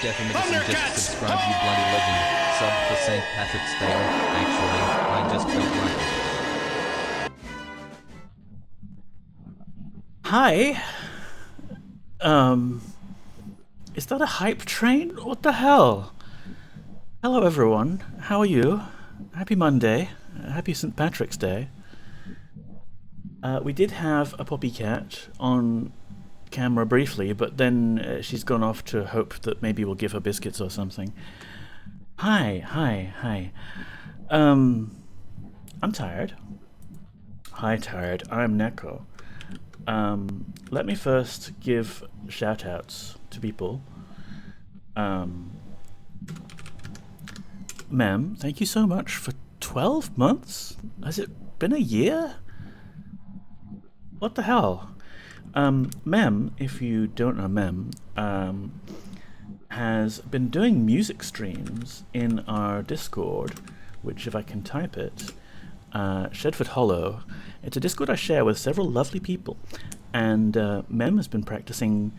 Defamation just subscribed, you bloody legend. Sub for St. Patrick's Day. Actually, I just felt like it. Hi. Is that a hype train? What the hell? Hello everyone, how are you? Happy Monday. Happy St. Patrick's Day. We did have a puppy cat on camera briefly, but then she's gone off to hope that maybe we'll give her biscuits or something. Hi. I'm tired. Hi, tired. I'm Neko. Let me first give shout-outs to people. Mem, thank you so much for 12 months? Has it been a year? What the hell? Mem, if you don't know Mem, has been doing music streams in our Discord, which, if I can type it, Shedford Hollow. It's a Discord I share with several lovely people, and Mem has been practicing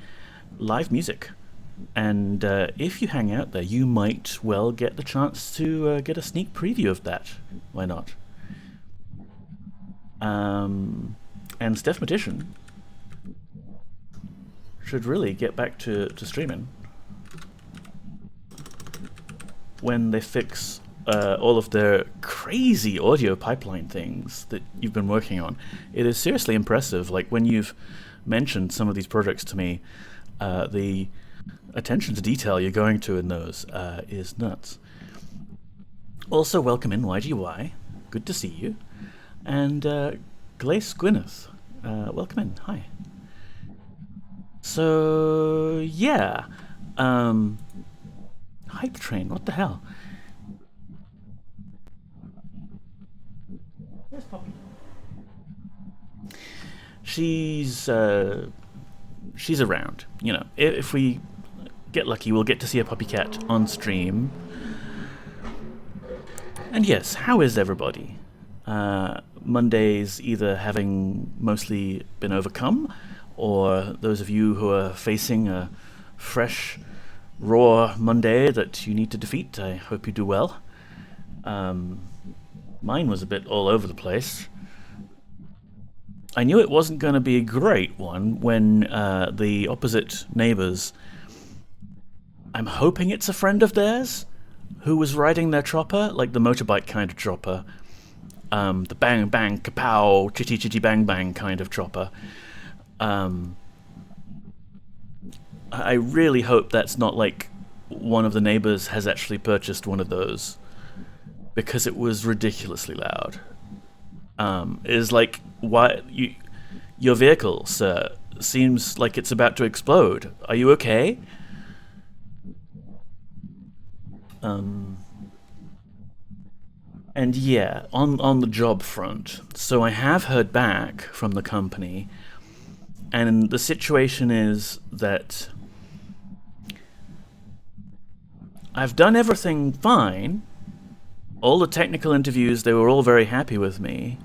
live music. And if you hang out there, you might well get the chance to get a sneak preview of that. Why not? And Steph Magician should really get back to streaming when they fix all of their crazy audio pipeline things that you've been working on. It is seriously impressive. Like, when you've mentioned some of these projects to me, the attention to detail you're going to in those is nuts. Also, welcome in YGY. Good to see you. And Glace Gwyneth, welcome in. Hi. So, yeah. Hype train, what the hell? Where's Poppy? She's around. You know, if we get lucky, we'll get to see a puppy cat on stream. And yes, how is everybody? Mondays either having mostly been overcome, or those of you who are facing a fresh, raw Monday that you need to defeat, I hope you do well. Mine was a bit all over the place. I knew it wasn't going to be a great one when the opposite neighbors, I'm hoping it's a friend of theirs, who was riding their chopper, like the motorbike kind of chopper, the bang bang kapow chitty chitty bang bang kind of chopper. I really hope that's not like one of the neighbors has actually purchased one of those, because it was ridiculously loud. It is like, why your vehicle, sir, seems like it's about to explode. Are you okay? And yeah, on the job front, so I have heard back from the company, and the situation is that I've done everything fine. All the technical interviews, they were all very happy with me,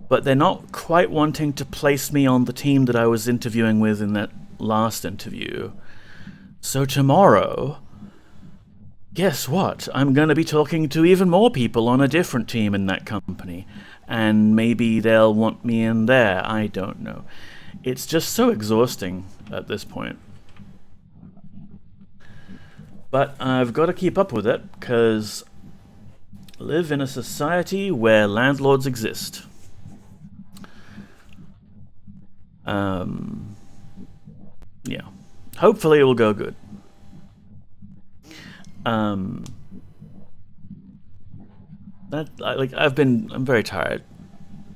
but they're not quite wanting to place me on the team that I was interviewing with in that last interview. So tomorrow, guess what? I'm going to be talking to even more people on a different team in that company, and maybe they'll want me in there. I don't know. It's just so exhausting at this point. But I've got to keep up with it, because I live in a society where landlords exist. Yeah. Hopefully it will go good. I'm very tired.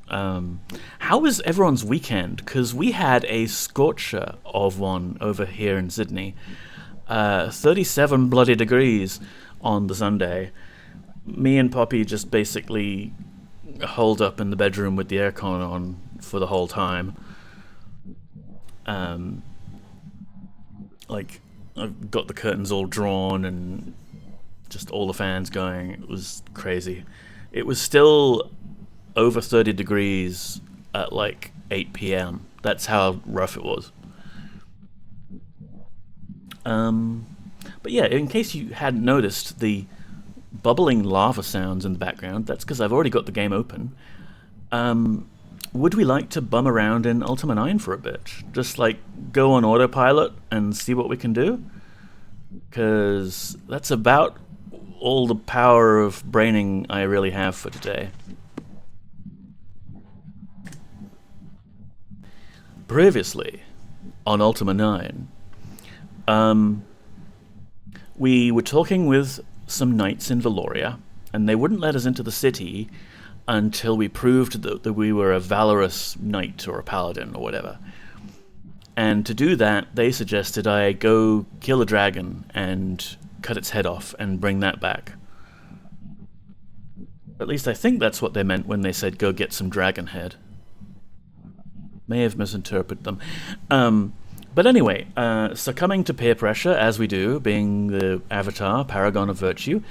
How was everyone's weekend? Because we had a scorcher of one over here in Sydney. 37 bloody degrees on the Sunday. Me and Poppy just basically holed up in the bedroom with the aircon on for the whole time. Like, I've got the curtains all drawn and just all the fans going. It was crazy. It was still over 30 degrees at like 8 p.m. That's how rough it was. But yeah, in case you hadn't noticed the bubbling lava sounds in the background, that's because I've already got the game open. Would we like to bum around in Ultima 9 for a bit? Just like go on autopilot and see what we can do? Because that's about all the power of braining I really have for today. Previously, on Ultima 9, we were talking with some knights in Valoria, and they wouldn't let us into the city until we proved that we were a valorous knight or a paladin or whatever. And to do that, they suggested I go kill a dragon and cut its head off and bring that back. At least I think that's what they meant when they said go get some dragon head. May have misinterpreted them. But anyway, succumbing to peer pressure, as we do, being the Avatar, Paragon of Virtue,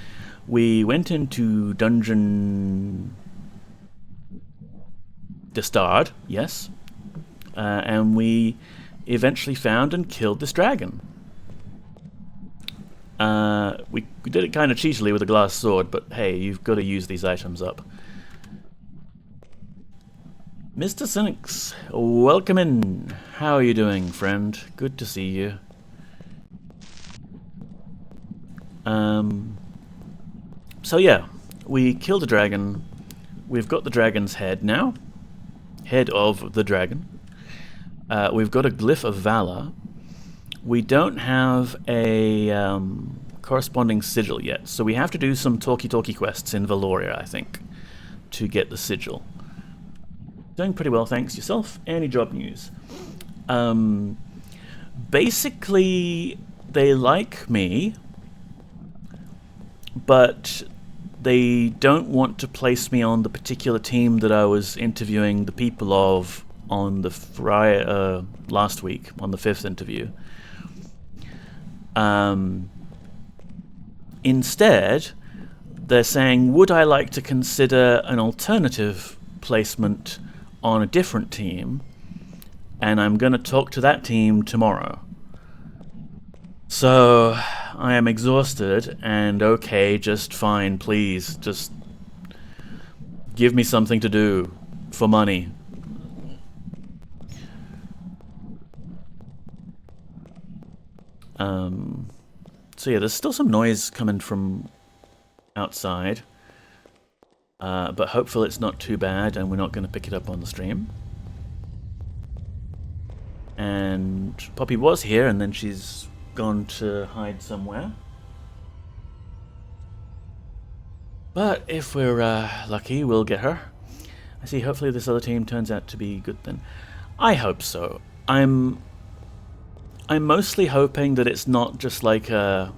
we went into Dungeon Distard, yes, and we eventually found and killed this dragon. We did it kind of cheatily with a glass sword, but hey, you've got to use these items up. Mr. Cynics, welcome in. How are you doing, friend? Good to see you. So yeah, we killed a dragon. We've got the dragon's head now. Head of the dragon. We've got a glyph of valor. We don't have a corresponding sigil yet, so we have to do some talkie-talkie quests in Valoria, I think, to get the sigil. Doing pretty well, thanks. Yourself? Any job news? Basically, they like me, but they don't want to place me on the particular team that I was interviewing the people of on the last week, on the 5th interview. Instead, they're saying, would I like to consider an alternative placement on a different team, and I'm going to talk to that team tomorrow. So, I am exhausted, and okay, just fine, please, just give me something to do for money. So yeah, there's still some noise coming from outside. But hopefully it's not too bad and we're not going to pick it up on the stream. And Poppy was here and then she's gone to hide somewhere. But if we're lucky, we'll get her. I see, hopefully this other team turns out to be good then. I hope so. I'm mostly hoping that it's not just like a...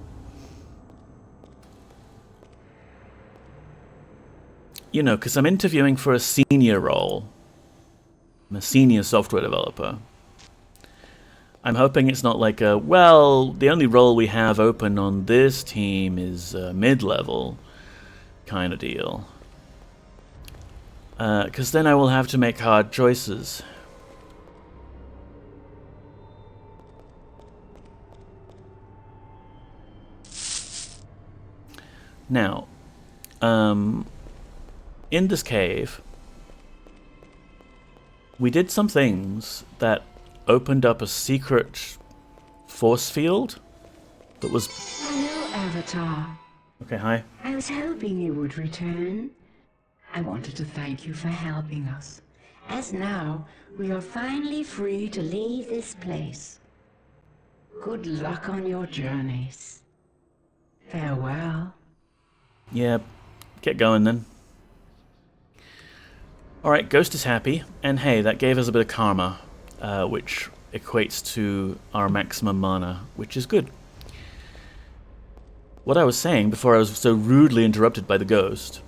You know, because I'm interviewing for a senior role. I'm a senior software developer. I'm hoping it's not like a, well, the only role we have open on this team is mid-level kind of deal. Because then I will have to make hard choices. Now, in this cave, we did some things that opened up a secret force field that was... Hello, Avatar. Okay, hi. I was hoping you would return. I wanted to thank you for helping us, as now we are finally free to leave this place. Good luck on your journeys. Farewell. Yeah, get going then. Alright, Ghost is happy, and hey, that gave us a bit of karma, which equates to our maximum mana, which is good. What I was saying before I was so rudely interrupted by the ghost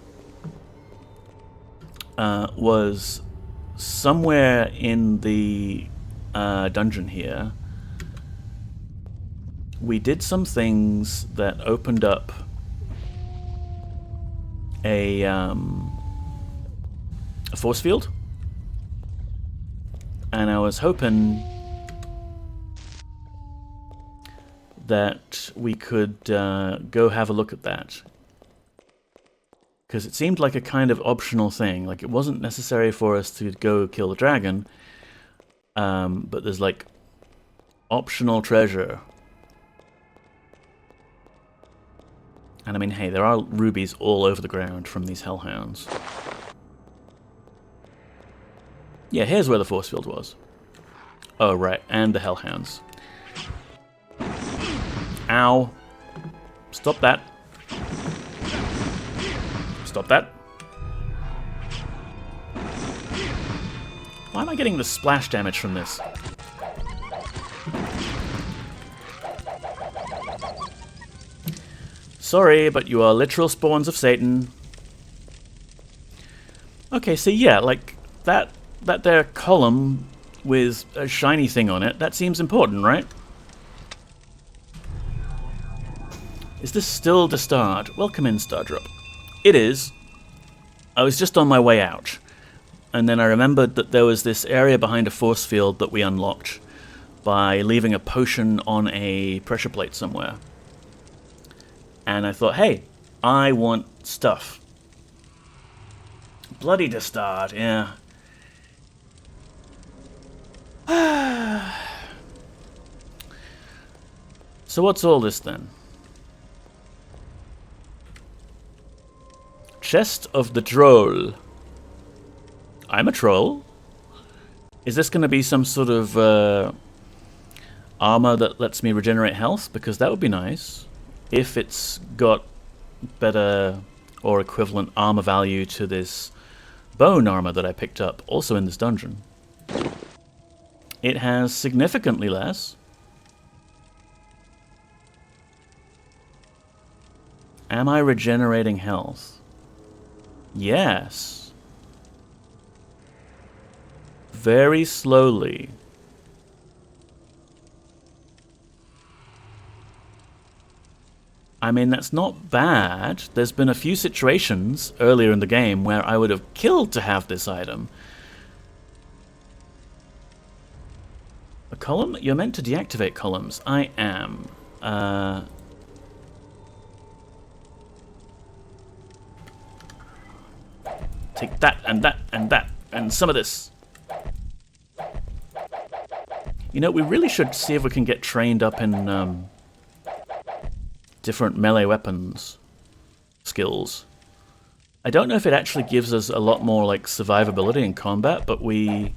was somewhere in the dungeon here, we did some things that opened up a force field, and I was hoping that we could go have a look at that. Because it seemed like a kind of optional thing. Like, it wasn't necessary for us to go kill the dragon, but there's, like, optional treasure. And I mean, hey, there are rubies all over the ground from these hellhounds. Yeah, here's where the force field was. Oh, right, and the hellhounds. Ow. Stop that. Stop that. Why am I getting the splash damage from this? Sorry, but you are literal spawns of Satan. Okay, so yeah, like, that there column with a shiny thing on it, that seems important, right? Is this still the start? Welcome in, Stardrop. It is. I was just on my way out, and then I remembered that there was this area behind a force field that we unlocked by leaving a potion on a pressure plate somewhere. And I thought, hey, I want stuff. Bloody to start, yeah. So what's all this then? Chest of the Troll. I'm a troll. Is this going to be some sort of armor that lets me regenerate health? Because that would be nice. If it's got better or equivalent armor value to this bone armor that I picked up, also in this dungeon. It has significantly less. Am I regenerating health? Yes. Very slowly. I mean, that's not bad. There's been a few situations earlier in the game where I would have killed to have this item. A column? You're meant to deactivate columns. I am. Take that, and that, and that, and some of this. You know, we really should see if we can get trained up in, different melee weapons skills. I don't know if it actually gives us a lot more like survivability in combat, but we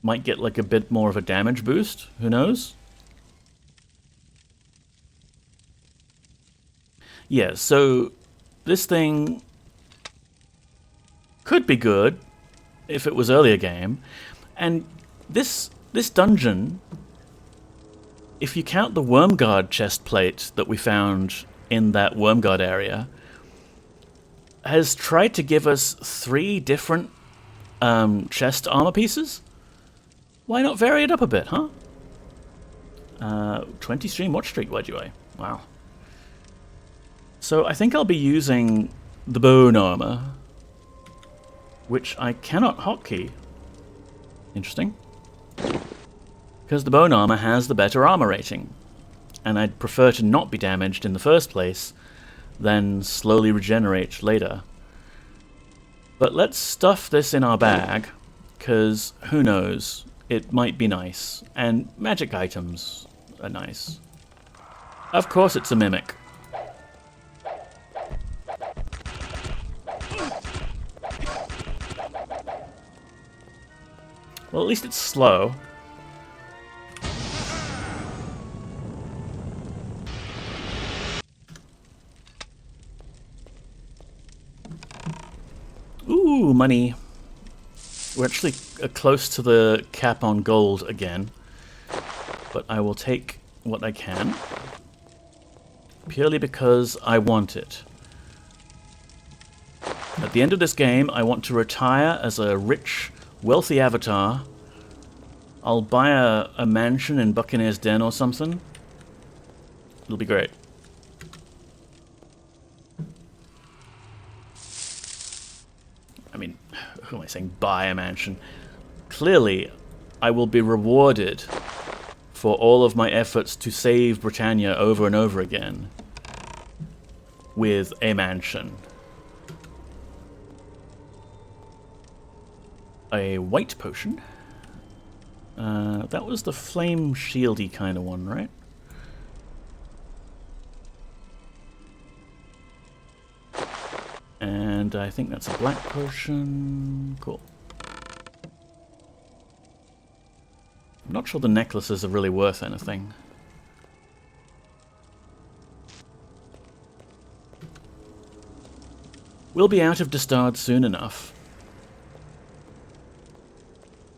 might get like a bit more of a damage boost. Who knows? Yeah, so this thing could be good if it was earlier game, and this dungeon, if you count the Wormguard chest plate that we found in that Wormguard area, has tried to give us 3 different chest armor pieces. Why not vary it up a bit, huh? 20 stream watch streak, why'd you? Wow. So I think I'll be using the bone armor, which I cannot hotkey. Interesting. Because the bone armor has the better armor rating, and I'd prefer to not be damaged in the first place than slowly regenerate later. But let's stuff this in our bag, because who knows, it might be nice, and magic items are nice. Of course it's a mimic. Well, at least it's slow. Ooh, money. We're actually close to the cap on gold again. But I will take what I can. Purely because I want it. At the end of this game, I want to retire as a rich, wealthy avatar. I'll buy a mansion in Buccaneer's Den or something. It'll be great. I mean, who am I saying buy a mansion? Clearly, I will be rewarded for all of my efforts to save Britannia over and over again with a mansion. A white potion. That was the flame shieldy kind of one, right? And I think that's a black potion. Cool. I'm not sure the necklaces are really worth anything. We'll be out of Distard soon enough.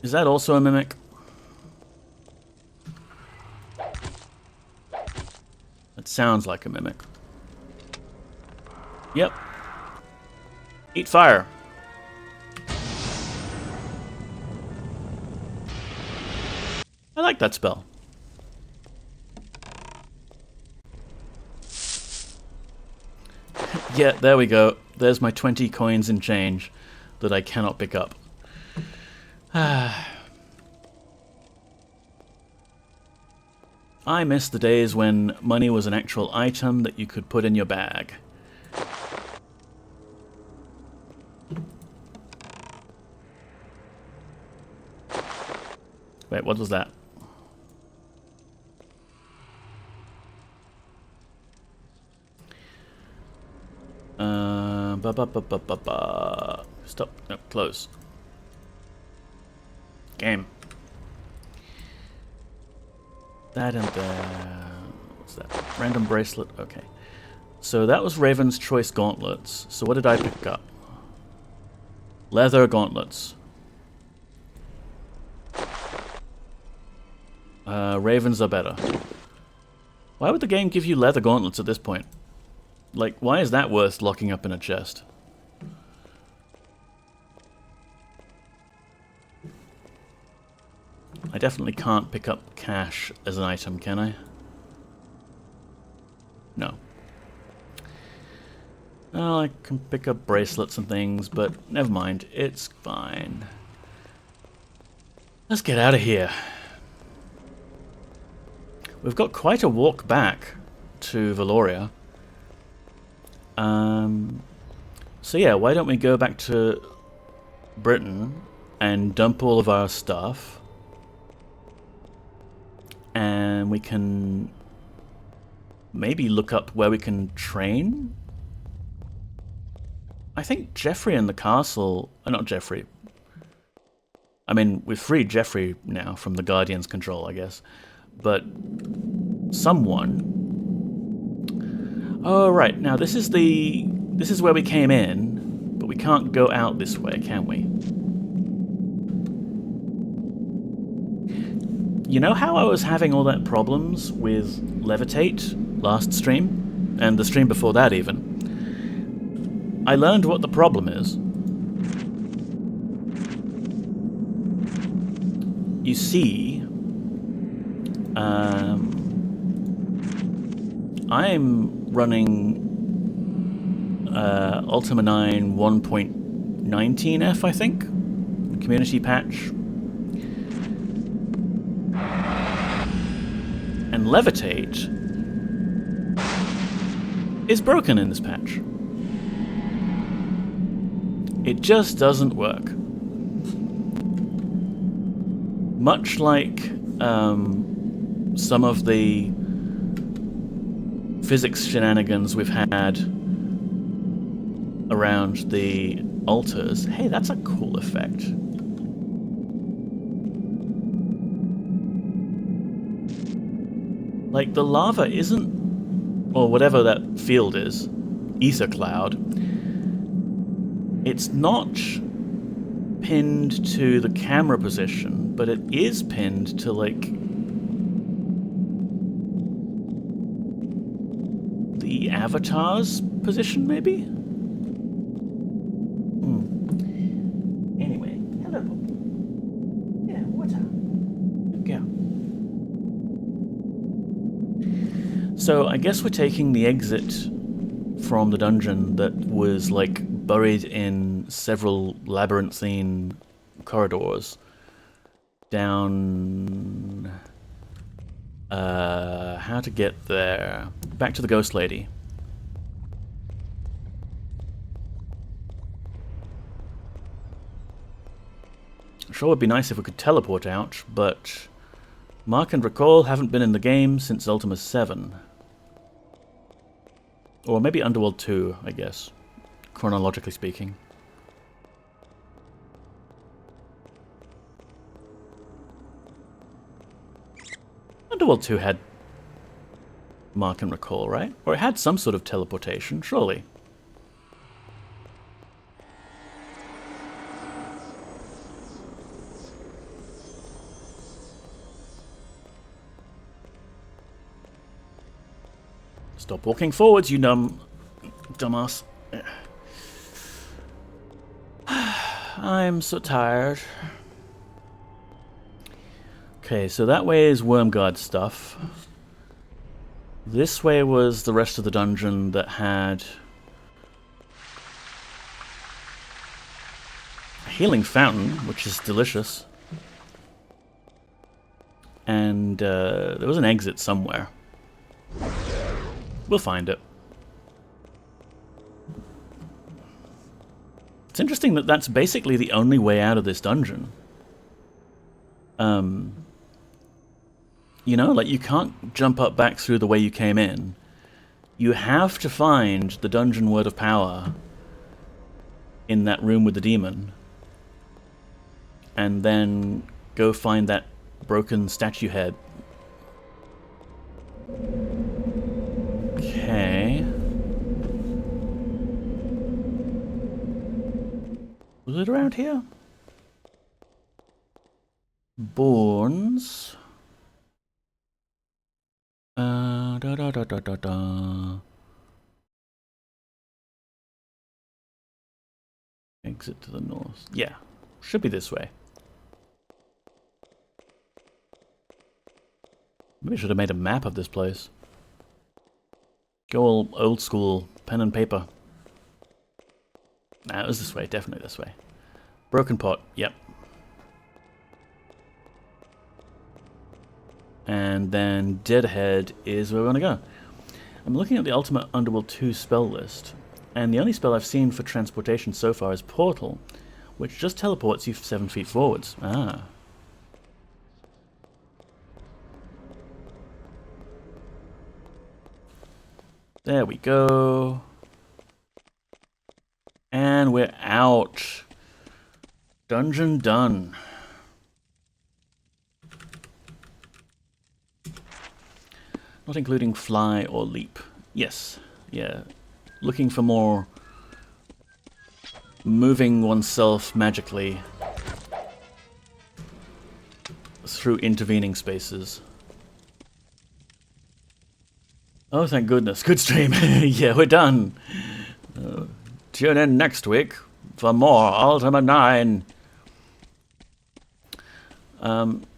Is that also a mimic? It sounds like a mimic. Yep. Eat fire. I like that spell. Yeah, there we go. There's my 20 coins and change that I cannot pick up. I miss the days when money was an actual item that you could put in your bag. Wait, what was that? Stop. No, close. Game. That and what's that? Random bracelet. Okay. So that was Raven's Choice gauntlets. So what did I pick up? Leather gauntlets. Ravens are better. Why would the game give you leather gauntlets at this point? Like, why is that worth locking up in a chest? I definitely can't pick up cash as an item, can I? No. Well, I can pick up bracelets and things, but never mind. It's fine. Let's get out of here. We've got quite a walk back to Valoria. So yeah, why don't we go back to Britain and dump all of our stuff, and we can maybe look up where we can train. I think Jeffrey in the castle, not Jeffrey. I mean, we've freed Jeffrey now from the Guardian's control, I guess. But someone. Oh right, now this is where we came in, but we can't go out this way, can we? You know how I was having all that problems with Levitate last stream? And the stream before that even? I learned what the problem is. You see, I'm running Ultima 9 1.19F, I think, community patch. And Levitate is broken in this patch. It just doesn't work. Much like some of the physics shenanigans we've had around the altars. Hey, that's a cool effect. Like, the lava isn't, or whatever that field is, ether cloud, it's not pinned to the camera position, but it is pinned to, like, the avatar's position, maybe? Anyway, hello. Yeah, water. Good girl. So, I guess we're taking the exit from the dungeon that was, like, buried in several labyrinthine corridors down How to get there. Back to the ghost lady. Sure would be nice if we could teleport out, but Mark and Recall haven't been in the game since Ultima 7. Or maybe Underworld 2, I guess, chronologically speaking. Underworld 2 had Mark and Recall, right? Or it had some sort of teleportation, surely. Stop walking forwards, you dumbass. I'm so tired. Okay, so that way is Wormguard stuff. This way was the rest of the dungeon that had a healing fountain, which is delicious. And there was an exit somewhere. We'll find it. It's interesting that that's basically the only way out of this dungeon. You know, like you can't jump up back through the way you came in. You have to find the dungeon word of power in that room with the demon. And then go find that broken statue head. Okay. Was it around here? Bournes. Da da da da da da. Exit to the north. Yeah, should be this way. Maybe I should have made a map of this place. Go all old school, pen and paper. Nah, it was this way, definitely this way. Broken pot, yep. And then Deadhead is where we want to go. I'm looking at the Ultimate Underworld 2 spell list, and the only spell I've seen for transportation so far is Portal, which just teleports you 7 feet forwards. Ah. There we go. And we're out. Dungeon done. Not including fly or leap. Yes. Yeah. Looking for more moving oneself magically through intervening spaces. Oh, thank goodness. Good stream. Yeah, we're done. Tune in next week for more Ultima 9.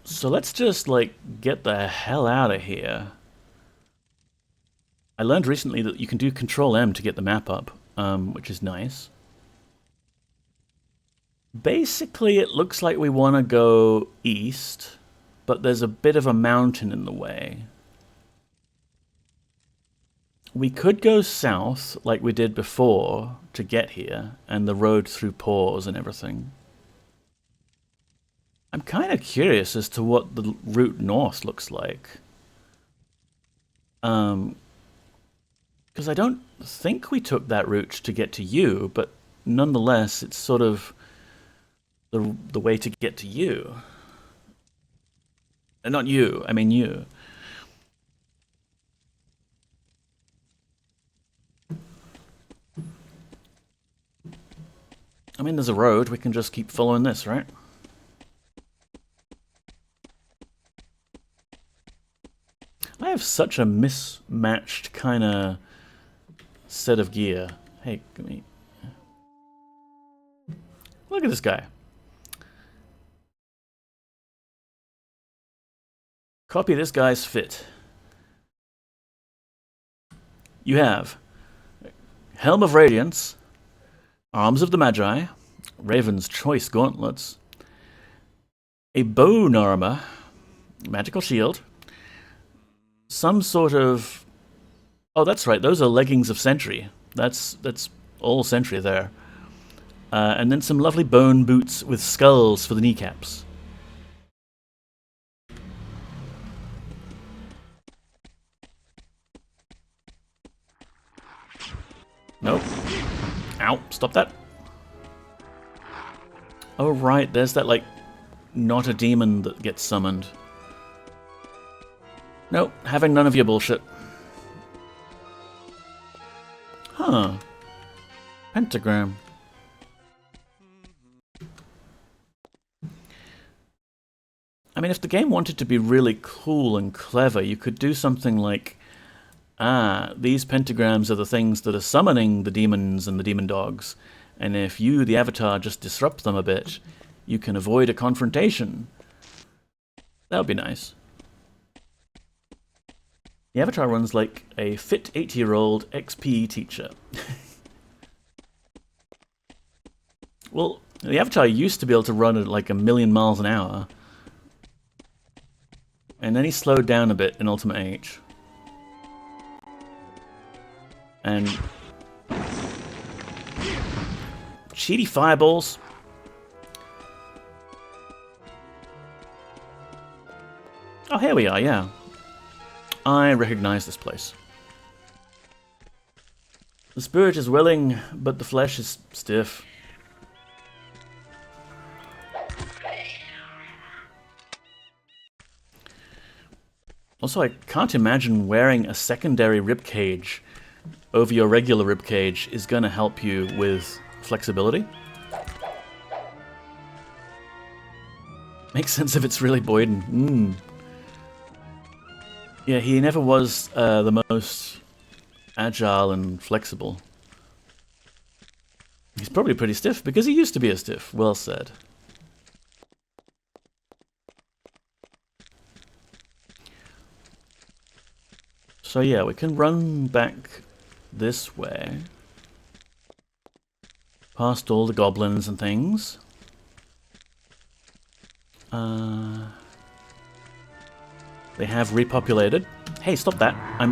So let's just, like, get the hell out of here. I learned recently that you can do Control-M to get the map up, which is nice. Basically, it looks like we want to go east, but there's a bit of a mountain in the way. We could go south, like we did before, to get here, and the road through pores and everything. I'm kind of curious as to what the route north looks like. Because I don't think we took that route to get to you, but nonetheless, it's sort of the way to get to you. And not you, I mean you. I mean, there's a road, we can just keep following this, right? I have such a mismatched kind of set of gear. Hey, give me... Look at this guy. Copy this guy's fit. You have Helm of Radiance, Arms of the Magi, Raven's Choice Gauntlets, a Bone Armor, Magical Shield, some sort of... Oh, that's right, those are leggings of Sentry. That's all Sentry there. And then some lovely bone boots with skulls for the kneecaps. Nope. Ow, stop that. Oh right, there's that, like, not a demon that gets summoned. Nope, having none of your bullshit. Huh. Pentagram. I mean, if the game wanted to be really cool and clever, you could do something like, these pentagrams are the things that are summoning the demons and the demon dogs, and if you, the avatar, just disrupt them a bit, you can avoid a confrontation. That would be nice. The avatar runs like a fit 8-year-old XP teacher. Well, the avatar used to be able to run at like 1,000,000 miles an hour, and then he slowed down a bit in Ultimate H. And cheaty fireballs. Oh, here we are, yeah. I recognize this place. The spirit is willing, but the flesh is stiff. Also, I can't imagine wearing a secondary ribcage over your regular ribcage is going to help you with flexibility. Makes sense if it's really Boyden. Yeah, he never was the most agile and flexible. He's probably pretty stiff because he used to be a stiff. Well said. So yeah, we can run back this way, past all the goblins and things. They have repopulated. Hey, stop that! There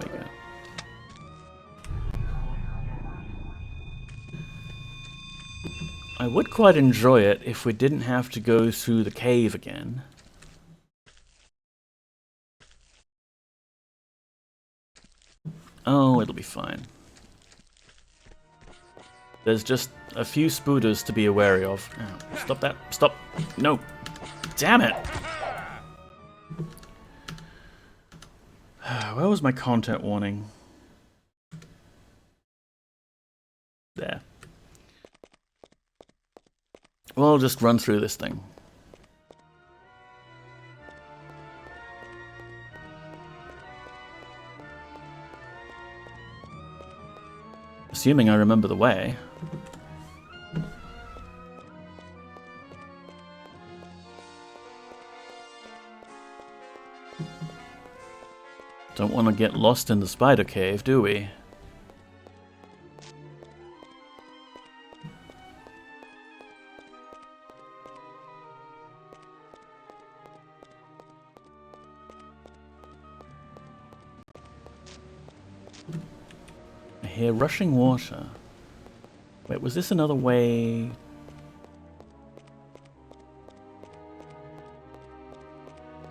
we go. I would quite enjoy it if we didn't have to go through the cave again. Oh, it'll be fine. There's just a few spooters to be wary of. Oh, stop that. Stop. No. Damn it! Where was my content warning? There. Well, I'll just run through this thing. Assuming I remember the way. Don't want to get lost in the spider cave, do we? I hear rushing water. Wait, was this another way?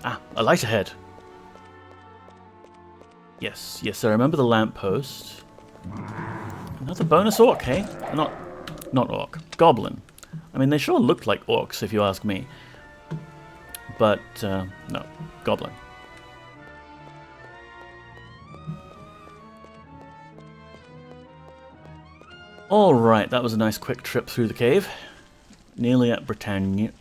Ah, a light ahead. Yes, yes, I remember the lamppost. Another bonus orc, hey? Not orc. Goblin. I mean, they sure looked like orcs, if you ask me. But, no. Goblin. Alright, that was a nice quick trip through the cave. Nearly at Britain.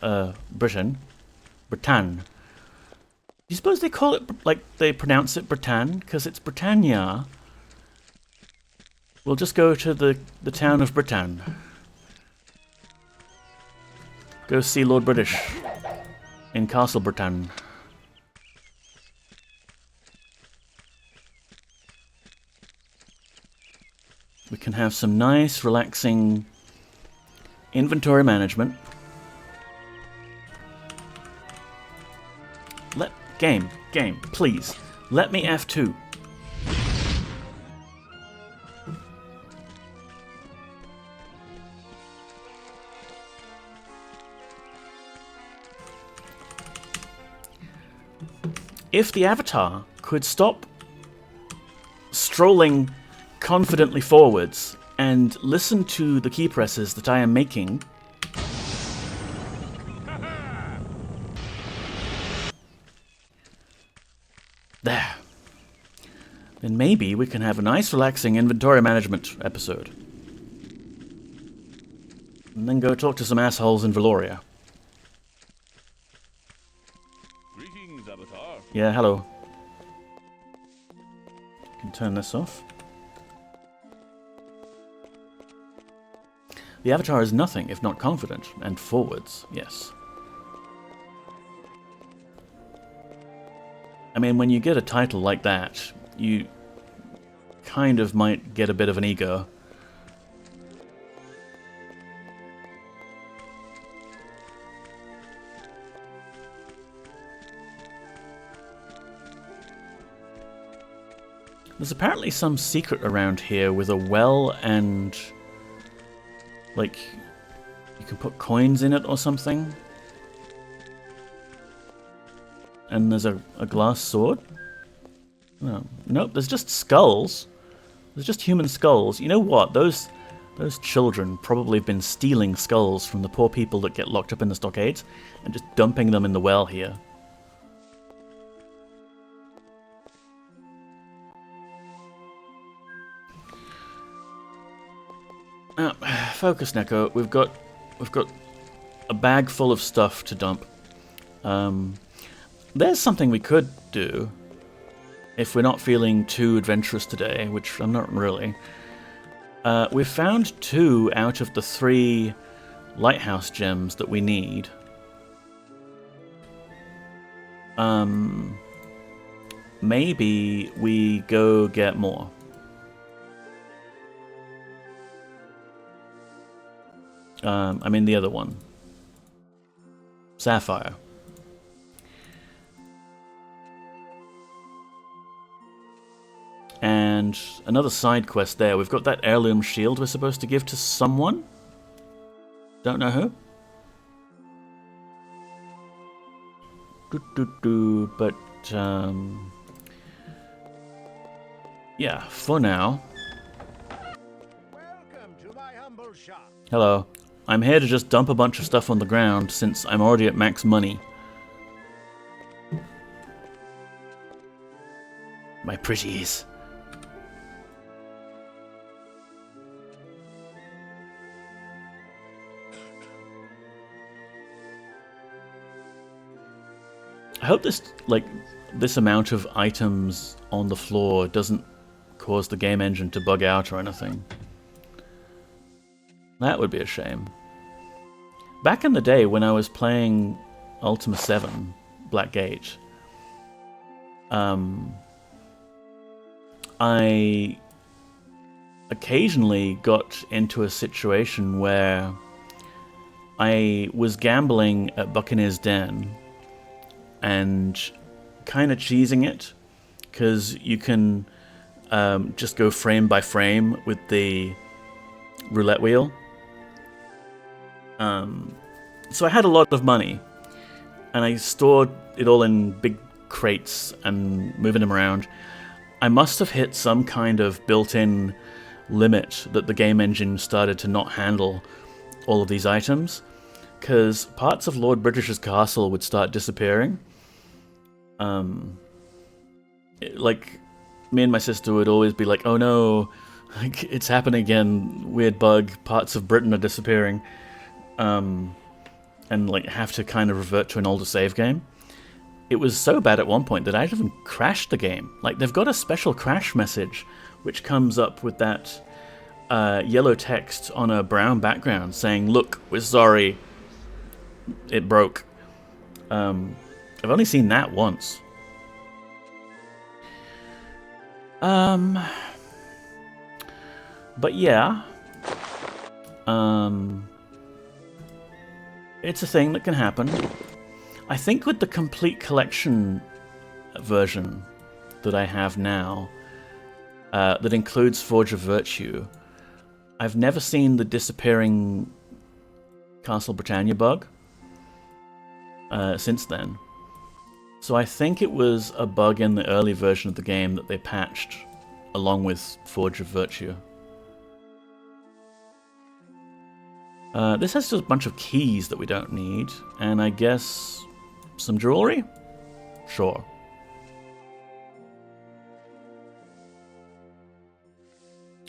Do you suppose they call it, like, they pronounce it Britann? Because it's Britannia. We'll just go to the town of Britann. Go see Lord British in Castle Britann. We can have some nice, relaxing inventory management. Game, please. Let me F2. If the avatar could stop strolling confidently forwards and listen to the key presses that I am making. There. Then maybe we can have a nice relaxing inventory management episode. And then go talk to some assholes in Valoria. Greetings, Avatar. Yeah, hello. Can turn this off. The avatar is nothing if not confident, and forwards, yes. I mean, when you get a title like that, you kind of might get a bit of an ego. There's apparently some secret around here with a well and... like, you can put coins in it or something. And there's a glass sword. No, nope, there's just skulls. There's just human skulls. You know what? Those children probably have been stealing skulls from the poor people that get locked up in the stockades and just dumping them in the well here. Focus, Neko. We've got a bag full of stuff to dump. There's something we could do if we're not feeling too adventurous today, which I'm not really. We've found 2 out of the 3 lighthouse gems that we need. Maybe we go get more. I mean the other one. Sapphire. And another side quest there. We've got that heirloom shield we're supposed to give to someone. Don't know who. But, yeah, for now. Welcome to my humble shop. Hello. I'm here to just dump a bunch of stuff on the ground since I'm already at max money. My pretties. I hope this amount of items on the floor doesn't cause the game engine to bug out or anything. That would be a shame. Back in the day when I was playing Ultima 7, Black Gate, I occasionally got into a situation where I was gambling at Buccaneer's Den and kind of cheesing it, because you can just go frame by frame with the roulette wheel. So I had a lot of money, and I stored it all in big crates and moving them around. I must have hit some kind of built-in limit that the game engine started to not handle all of these items, because parts of Lord British's castle would start disappearing. Like, me and my sister would always be like, oh no, like, it's happening again, weird bug, parts of Britain are disappearing. And like have to kind of revert to an older save game. It was so bad at one point that I even crashed the game. Like, they've got a special crash message which comes up with that yellow text on a brown background saying, look, we're sorry, it broke. I've only seen that once. But yeah, it's a thing that can happen. I think with the complete collection version that I have now, that includes Forge of Virtue, I've never seen the disappearing Castle Britannia bug since then. So I think it was a bug in the early version of the game that they patched along with Forge of Virtue. This has just a bunch of keys that we don't need, and I guess some jewelry? Sure.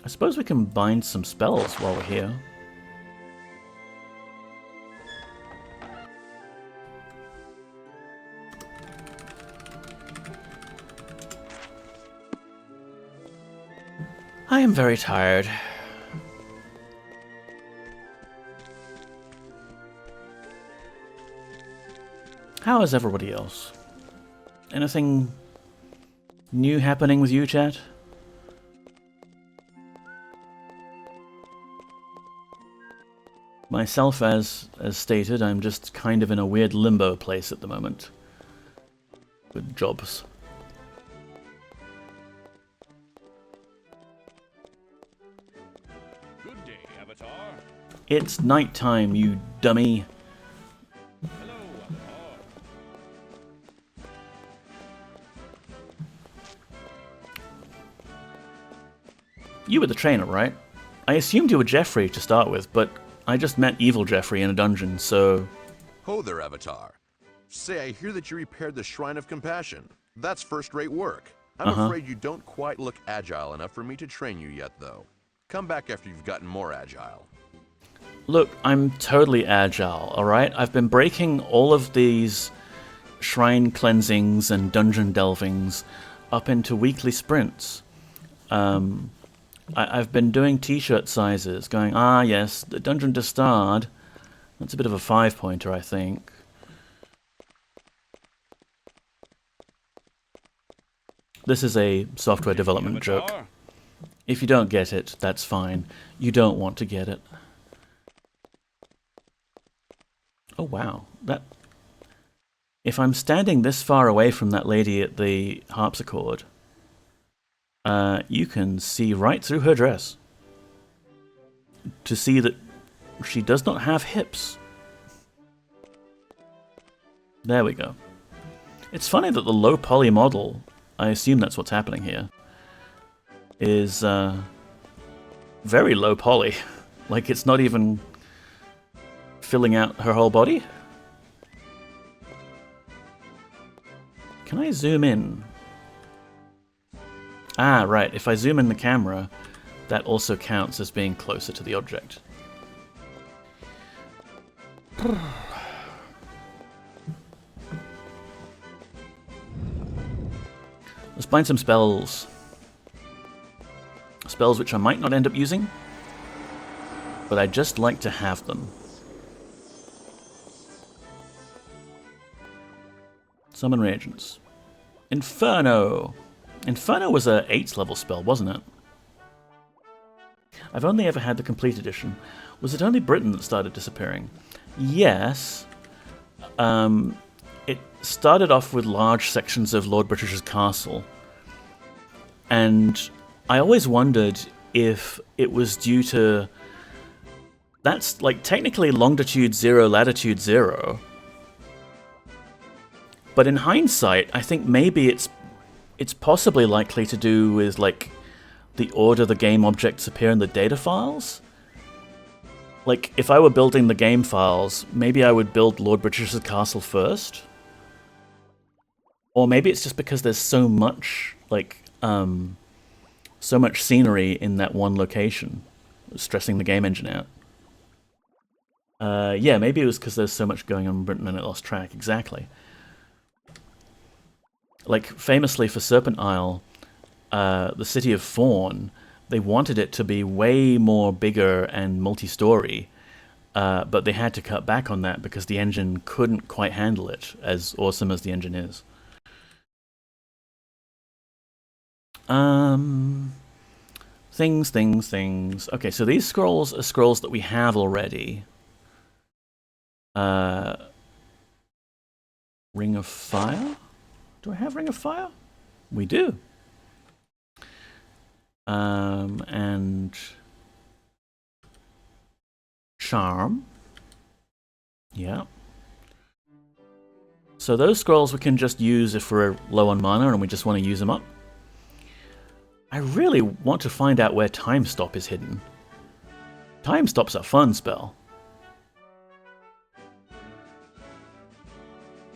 I suppose we can bind some spells while we're here. I am very tired. How is everybody else? Anything new happening with you, chat? Myself, as stated, I'm just kind of in a weird limbo place at the moment with jobs. Good day, Avatar. It's nighttime, you dummy. Hello, Avatar. You were the trainer, right? I assumed you were Jeffrey to start with, but I just met evil Jeffrey in a dungeon, so... Ho there, Avatar. Say, I hear that you repaired the Shrine of Compassion. That's first-rate work. I'm afraid you don't quite look agile enough for me to train you yet, though. Come back after you've gotten more agile. Look, I'm totally agile, alright? I've been breaking all of these shrine cleansings and dungeon delvings up into weekly sprints. I've been doing t-shirt sizes, going, ah yes, the Dungeon to Stard. That's a bit of a 5-pointer, I think. This is a software development joke. If you don't get it, that's fine. You don't want to get it. Oh wow, that... If I'm standing this far away from that lady at the harpsichord, you can see right through her dress to see that she does not have hips. There we go. It's funny that the low poly model, I assume that's what's happening here, is very low poly. Like it's not even filling out her whole body. Can I zoom in? Ah, right. If I zoom in the camera, that also counts as being closer to the object. Let's bind some spells. Spells which I might not end up using, but I just like to have them. Summon reagents. Inferno! Inferno was a 8th level spell, wasn't it? I've only ever had the complete edition. Was it only Britain that started disappearing? Yes. It started off with large sections of Lord British's castle. And I always wondered if it was due to... That's, like, technically longitude 0, latitude 0. But in hindsight, I think maybe it's possibly likely to do with, like, the order the game objects appear in the data files. Like, if I were building the game files, maybe I would build Lord British's castle first. Or maybe it's just because there's so much, like, so much scenery in that one location, stressing the game engine out. Yeah, maybe it was because there's so much going on in Britain and it lost track, exactly. Like, famously for Serpent Isle, the city of Fawn, they wanted it to be way more bigger and multi-story, but they had to cut back on that because the engine couldn't quite handle it, as awesome as the engine is. Things. Okay, so these scrolls are scrolls that we have already. Ring of Fire? Do I have Ring of Fire? We do. And Charm. Yeah. So those scrolls we can just use if we're low on mana and we just want to use them up. I really want to find out where Time Stop is hidden. Time Stop's a fun spell.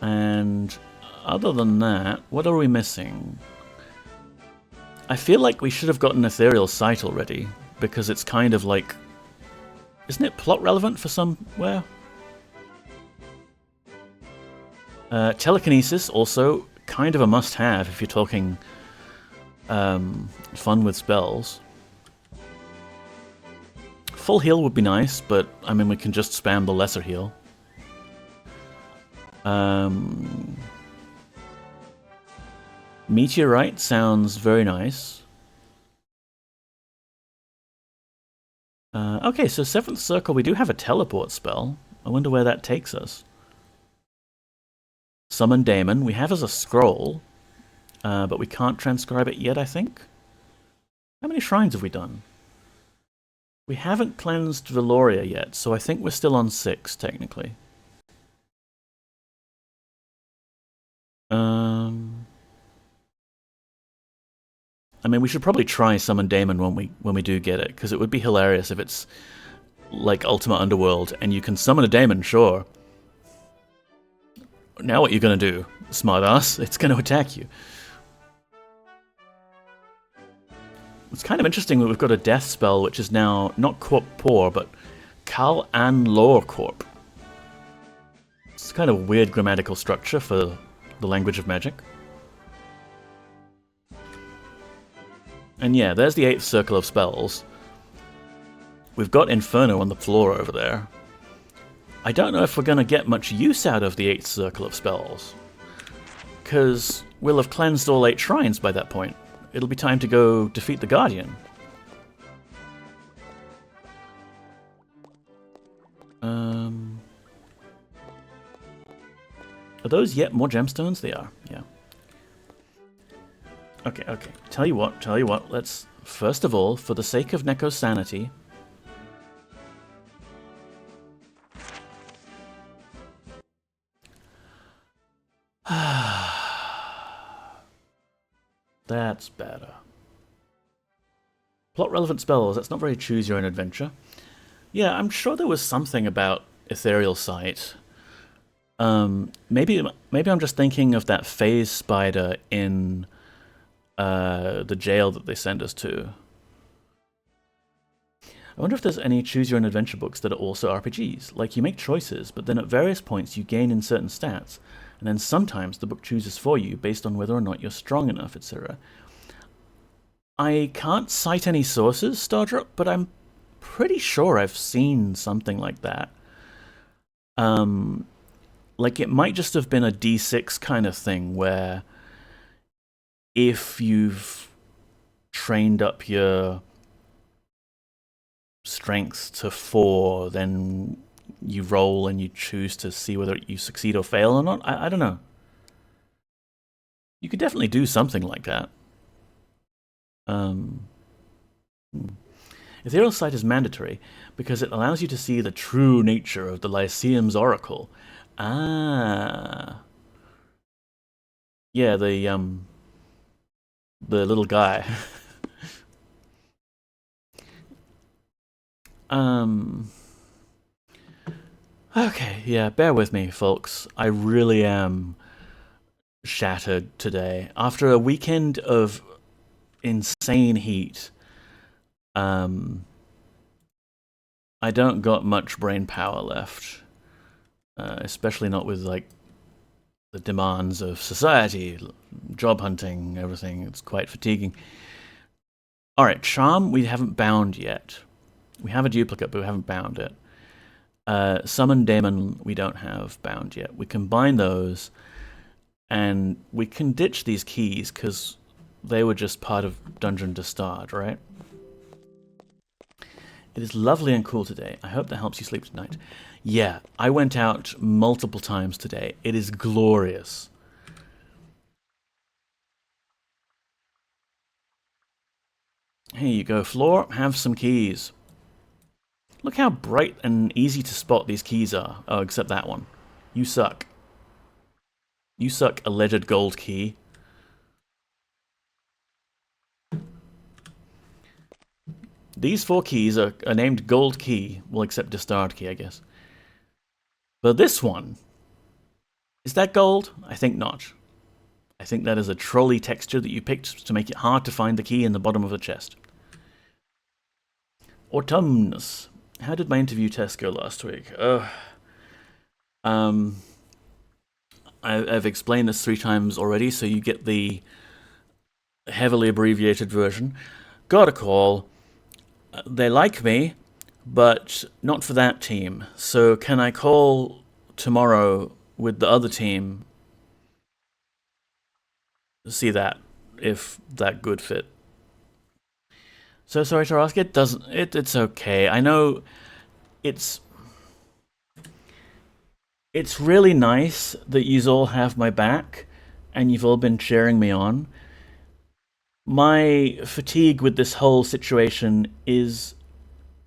And other than that, what are we missing? I feel like we should have gotten Ethereal Sight already, because it's kind of like... Isn't it plot relevant for somewhere? Telekinesis, also kind of a must-have if you're talking fun with spells. Full heal would be nice, but I mean we can just spam the lesser heal. Meteorite sounds very nice. Okay, so 7th Circle, we do have a teleport spell. I wonder where that takes us. Summon Daemon, we have as a scroll, but we can't transcribe it yet, I think. How many shrines have we done? We haven't cleansed Valoria yet, so I think we're still on 6, technically. I mean, we should probably try Summon Daemon when we do get it, because it would be hilarious if it's like Ultima Underworld, and you can summon a Daemon, sure. Now what you're going to do, smartass? It's going to attack you. It's kind of interesting that we've got a death spell, which is now not Corp Poor, but Kal An Lor Corp. It's kind of a weird grammatical structure for the language of magic. And yeah, there's the 8th circle of spells. We've got Inferno on the floor over there. I don't know if we're going to get much use out of the 8th circle of spells, because we'll have cleansed all 8 shrines by that point. It'll be time to go defeat the Guardian. Are those yet more gemstones? They are, yeah. Okay. Tell you what, let's, first of all, for the sake of Neko's sanity... That's better. Plot relevant spells, that's not very choose your own adventure. Yeah, I'm sure there was something about Ethereal Sight. Maybe I'm just thinking of that phase spider in the jail that they send us to. I wonder if there's any choose your own adventure books that are also RPGs. Like, you make choices, but then at various points you gain in certain stats, and then sometimes the book chooses for you based on whether or not you're strong enough, etc. I can't cite any sources, Stardrop, but I'm pretty sure I've seen something like that. Like, it might just have been a D6 kind of thing, where if you've trained up your strength to 4, then you roll and you choose to see whether you succeed or fail or not. I don't know. You could definitely do something like that. Ethereal Sight is mandatory because it allows you to see the true nature of the Lyceum's oracle. Ah. Yeah, the little guy. Okay, yeah, bear with me, folks. I really am shattered today. After a weekend of insane heat, I don't got much brain power left. Especially not with, like, the demands of society, job hunting, everything. It's quite fatiguing. Alright, Charm we haven't bound yet. We have a duplicate, but we haven't bound it. Summon Daemon we don't have bound yet. We combine those, and we can ditch these keys, because they were just part of Dungeon to Start, right? It is lovely and cool today. I hope that helps you sleep tonight. Yeah, I went out multiple times today. It is glorious. Here you go, Floor. Have some keys. Look how bright and easy to spot these keys are. Oh, except that one. You suck. You suck, alleged gold key. These 4 keys are named gold key. Well, except discard key, I guess. But this one... Is that gold? I think not. I think that is a trolley texture that you picked to make it hard to find the key in the bottom of the chest. Autumnus. How did my interview test go last week? I've explained this 3 times already, so you get the heavily abbreviated version. Got a call. They like me, but not for that team. So can I call tomorrow with the other team? See that, if that good fit. So sorry to ask, it's okay. I know it's really nice that yous all have my back and you've all been cheering me on. My fatigue with this whole situation is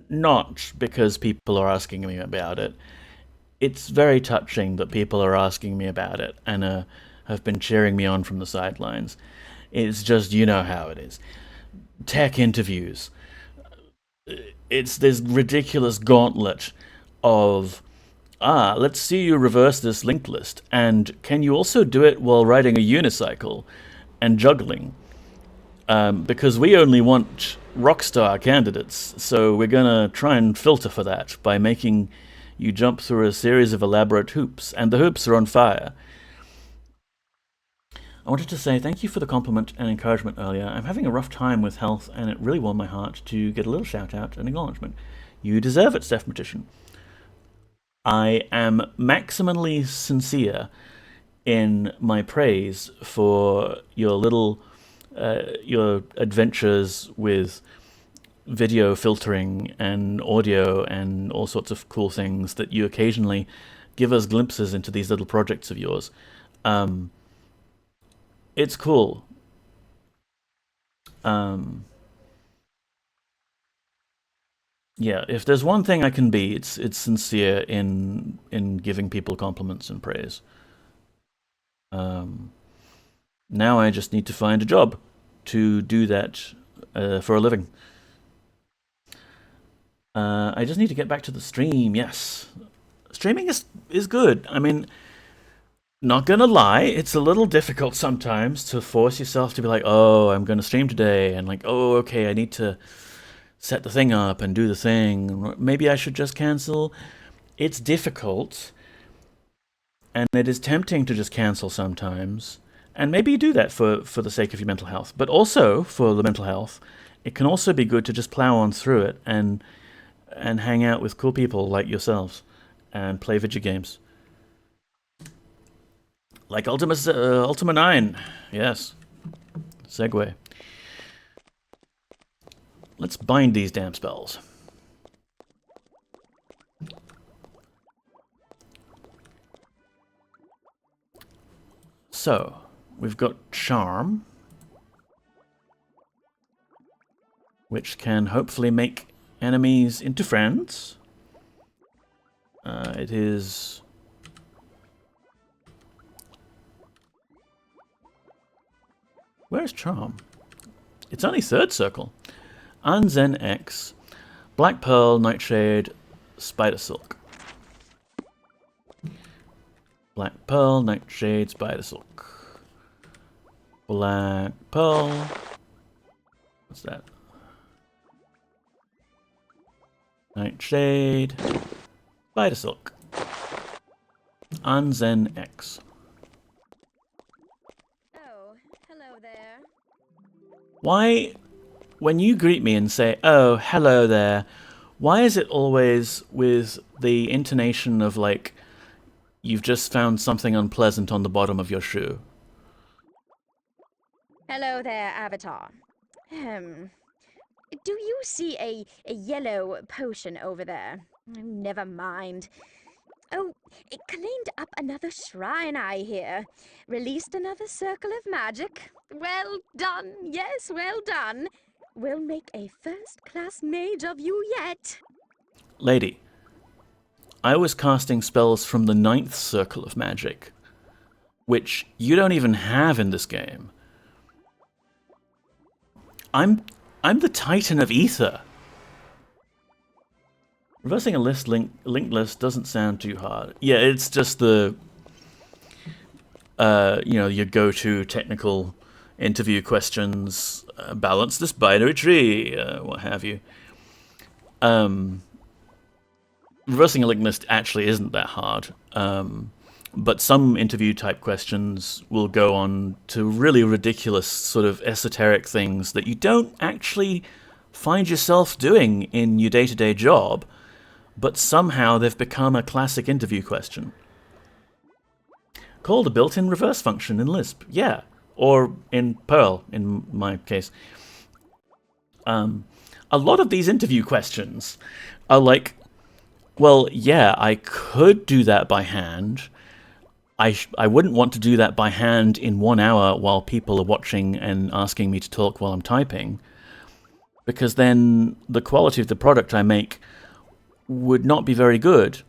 not because people are asking me about it. It's very touching that people are asking me about it and have been cheering me on from the sidelines. It's just, you know how it is. Tech interviews. It's this ridiculous gauntlet of, let's see you reverse this linked list, and can you also do it while riding a unicycle and juggling? Because we only want rockstar candidates, so we're gonna try and filter for that by making you jump through a series of elaborate hoops, and the hoops are on fire. I wanted to say thank you for the compliment and encouragement earlier. I'm having a rough time with health, and it really warmed my heart to get a little shout-out and acknowledgement. You deserve it, Steph Magician. I am maximally sincere in my praise for your your adventures with video filtering and audio and all sorts of cool things that you occasionally give us glimpses into these little projects of yours. It's cool. Yeah, if there's one thing I can be, it's sincere in giving people compliments and praise. Now I just need to find a job to do that for a living. I just need to get back to the stream, yes. Streaming is good. I mean, not gonna lie, it's a little difficult sometimes to force yourself to be like, oh, I'm gonna stream today, and like, oh, okay, I need to set the thing up and do the thing. Maybe I should just cancel. It's difficult, and it is tempting to just cancel sometimes. And maybe you do that for the sake of your mental health. But also, for the mental health, it can also be good to just plow on through it and hang out with cool people like yourselves and play video games. Like Ultima 9. Yes. Segue. Let's bind these damn spells. So, we've got Charm, which can hopefully make enemies into friends. It is... Where's Charm? It's only third circle. Anzen X, Black Pearl, Nightshade, Spider Silk. Black Pearl, Nightshade, Spider Silk. Black Pearl. What's that? Nightshade, Spider Silk. Anzen X. Oh, hello there. Why, when you greet me and say, oh, hello there, why is it always with the intonation of like, you've just found something unpleasant on the bottom of your shoe? Hello there, Avatar. Do you see a yellow potion over there? Never mind. Oh, it cleaned up another shrine, I hear. Released another circle of magic. Well done, yes, well done. We'll make a first-class mage of you yet. Lady, I was casting spells from the 9th circle of magic, which you don't even have in this game. I'm the Titan of Ether. Reversing a linked list doesn't sound too hard. Yeah, it's just the your go-to technical interview questions, balance this binary tree, what have you. Reversing a linked list actually isn't that hard, but some interview type questions will go on to really ridiculous sort of esoteric things that you don't actually find yourself doing in your day-to-day job, but somehow they've become a classic interview question. Call the built-in reverse function in Lisp, yeah, or in Perl, in my case. A lot of these interview questions are like, well, yeah, I could do that by hand. I wouldn't want to do that by hand in 1 hour while people are watching and asking me to talk while I'm typing, because then the quality of the product I make would not be very good,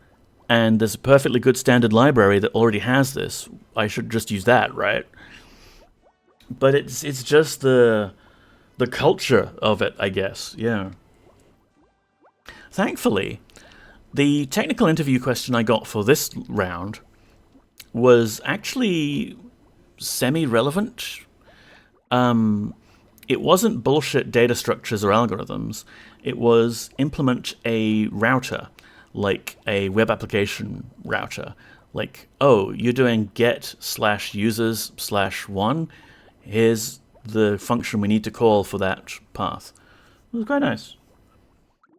and there's a perfectly good standard library that already has this. I should just use that, right? But it's just the culture of it, I guess, yeah. Thankfully, the technical interview question I got for this round was actually semi-relevant. It wasn't bullshit data structures or algorithms. It was implement a router, like a web application router. Like, oh, you're doing get/users/1. Here's the function we need to call for that path. It was quite nice.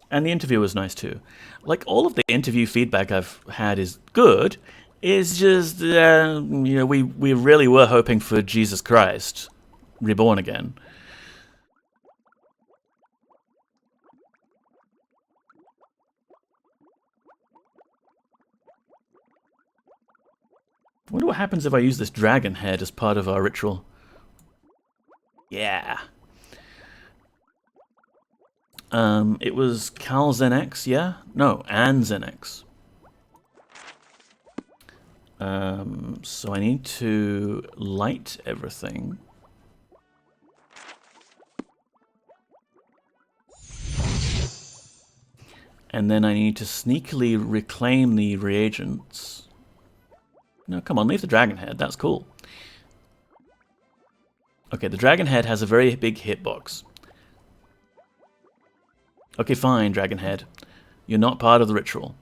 And the interview was nice too. Like, all of the interview feedback I've had is good. It's just, we really were hoping for Jesus Christ reborn again. I wonder what happens if I use this dragon head as part of our ritual. Yeah. It was Cal Zenex, yeah? No, Ann Zenex. So I need to light everything. And then I need to sneakily reclaim the reagents. No, come on, leave the dragon head. That's cool. Okay, the dragon head has a very big hitbox. Okay, fine, dragon head. You're not part of the ritual.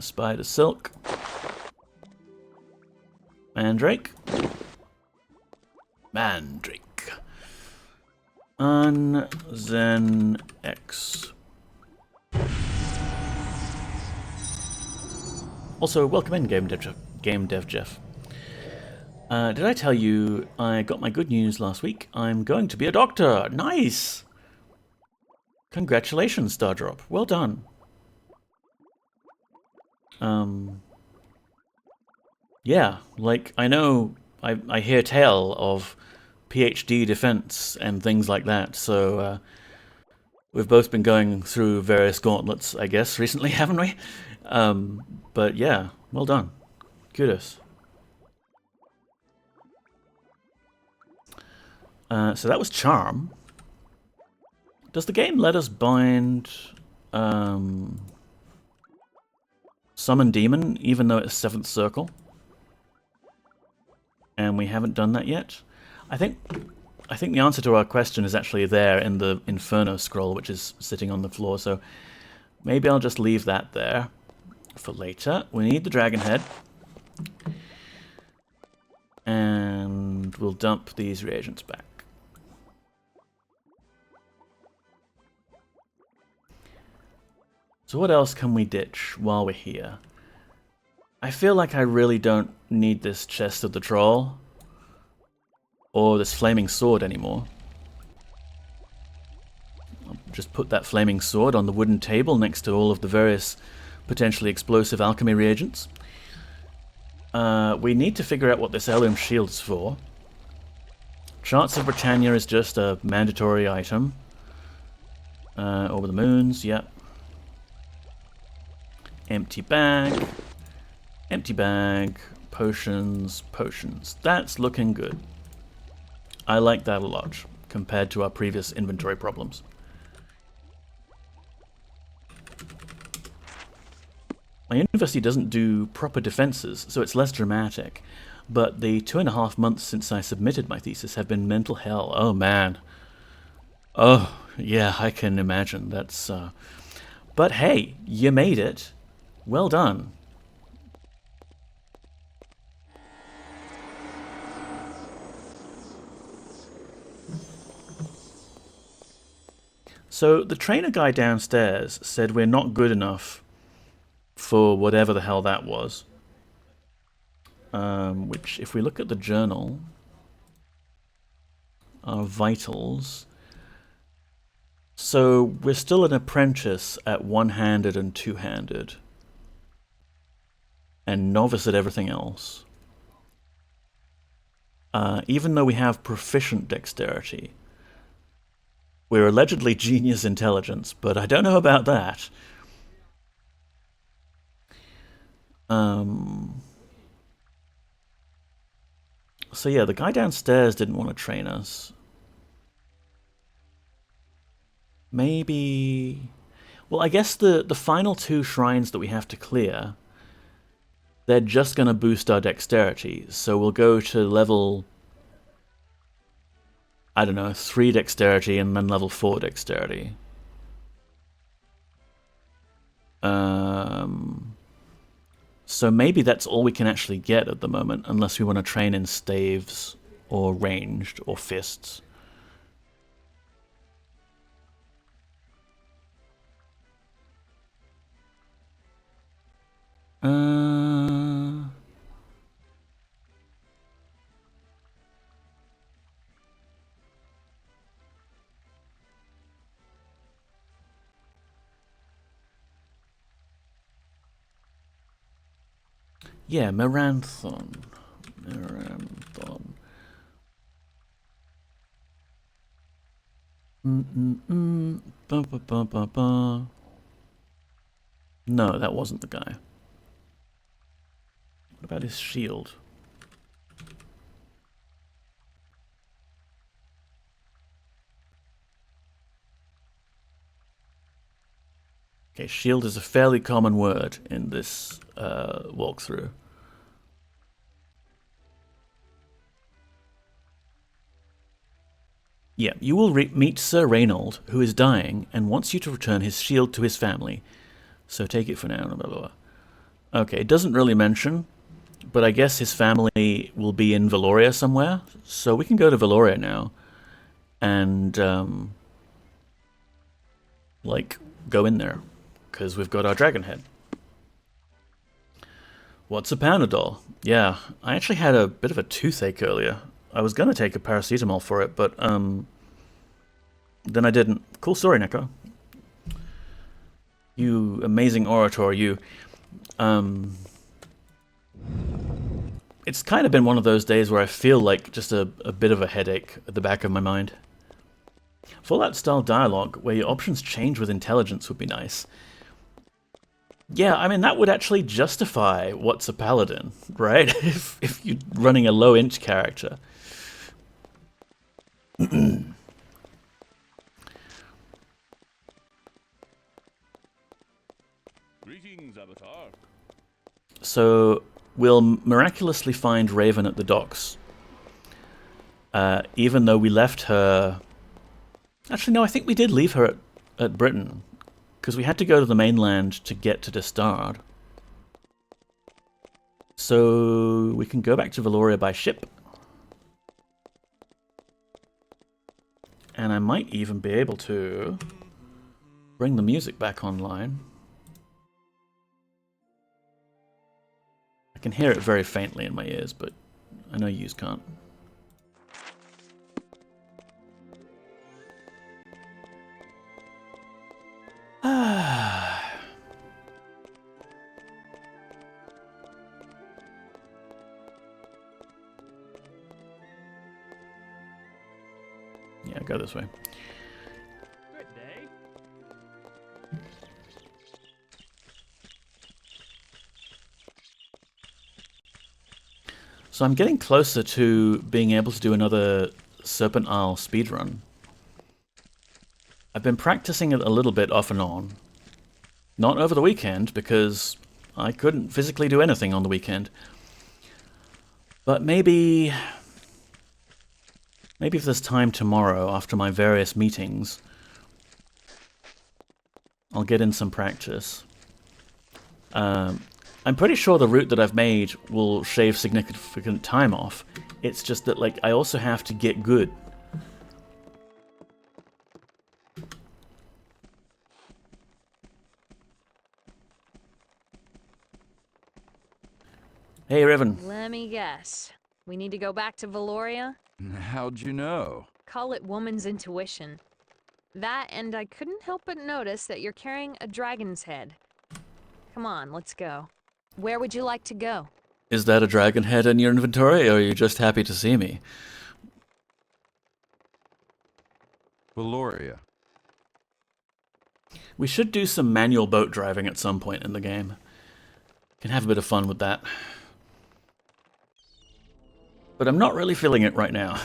Spider silk. Mandrake. Mandrake. Zen X. Also, welcome in, Game Dev Jeff. Did I tell you I got my good news last week? I'm going to be a doctor. Nice! Congratulations, Stardrop. Well done. Yeah, like, I know I hear tale of PhD defense and things like that, so we've both been going through various gauntlets, I guess, recently, haven't we? But yeah, well done. Kudos. So that was Charm. Does the game let us bind Summon Demon, even though it's 7th circle? And we haven't done that yet. I think the answer to our question is actually there in the Inferno scroll, which is sitting on the floor, so maybe I'll just leave that there for later. We need the dragon head. And we'll dump these reagents back. So what else can we ditch while we're here? I feel like I really don't need this chest of the troll or this flaming sword anymore. I'll just put that flaming sword on the wooden table next to all of the various potentially explosive alchemy reagents. We need to figure out what this heirloom shield is for. Charts of Britannia is just a mandatory item. Over the moons, yep. Empty bag. Empty bag. Potions, potions. That's looking good. I like that a lot, compared to our previous inventory problems. My university doesn't do proper defenses, so it's less dramatic. But the 2.5 months since I submitted my thesis have been mental hell. Oh, man. Oh, yeah, I can imagine. That's, But hey, you made it. Well done. So the trainer guy downstairs said we're not good enough for whatever the hell that was. Which, if we look at the journal, our vitals. So we're still an apprentice at one-handed and two-handed, and novice at everything else. Even though we have proficient dexterity, we're allegedly genius intelligence, but I don't know about that. So yeah, the guy downstairs didn't want to train us. Maybe... Well, I guess the final 2 shrines that we have to clear, they're just going to boost our dexterity. So we'll go to level, I don't know, 3 dexterity and then level 4 dexterity. So maybe that's all we can actually get at the moment, unless we want to train in staves or ranged or fists. Yeah, Meranthon. Meranthon. Ba, ba, ba, ba, ba. No, that wasn't the guy. What about his shield? Okay, shield is a fairly common word in this walkthrough. Yeah, you will meet Sir Reynold, who is dying and wants you to return his shield to his family. So take it for now. Blah, blah, blah. Okay, it doesn't really mention, but I guess his family will be in Valoria somewhere. So we can go to Valoria now and, like, go in there, because we've got our dragon head. What's a Panadol? Yeah, I actually had a bit of a toothache earlier. I was going to take a paracetamol for it, but then I didn't. Cool story, Neko. You amazing orator, you. It's kind of been one of those days where I feel like just a bit of a headache at the back of my mind. Fallout-style dialogue, where your options change with intelligence, would be nice. Yeah, I mean, that would actually justify what's a paladin, right? if you're running a low-inch character. Greetings, Avatar. So, we'll miraculously find Raven at the docks. Even though we left her... Actually, no, I think we did leave her at Britain. Because we had to go to the mainland to get to Destard. So we can go back to Valoria by ship. And I might even be able to bring the music back online. I can hear it very faintly in my ears, but I know yous can't. Yeah, go this way. Good day. So I'm getting closer to being able to do another Serpent Isle speedrun. I've been practicing it a little bit off and on. Not over the weekend, because I couldn't physically do anything on the weekend. But maybe if there's time tomorrow after my various meetings, I'll get in some practice. I'm pretty sure the route that I've made will shave significant time off. It's just that, like, I also have to get good. Hey, Riven. Let me guess. We need to go back to Valoria? How'd you know? Call it woman's intuition. That, and I couldn't help but notice that you're carrying a dragon's head. Come on, let's go. Where would you like to go? Is that a dragon head in your inventory, or are you just happy to see me? Valoria. We should do some manual boat driving at some point in the game. Can have a bit of fun with that. But I'm not really feeling it right now.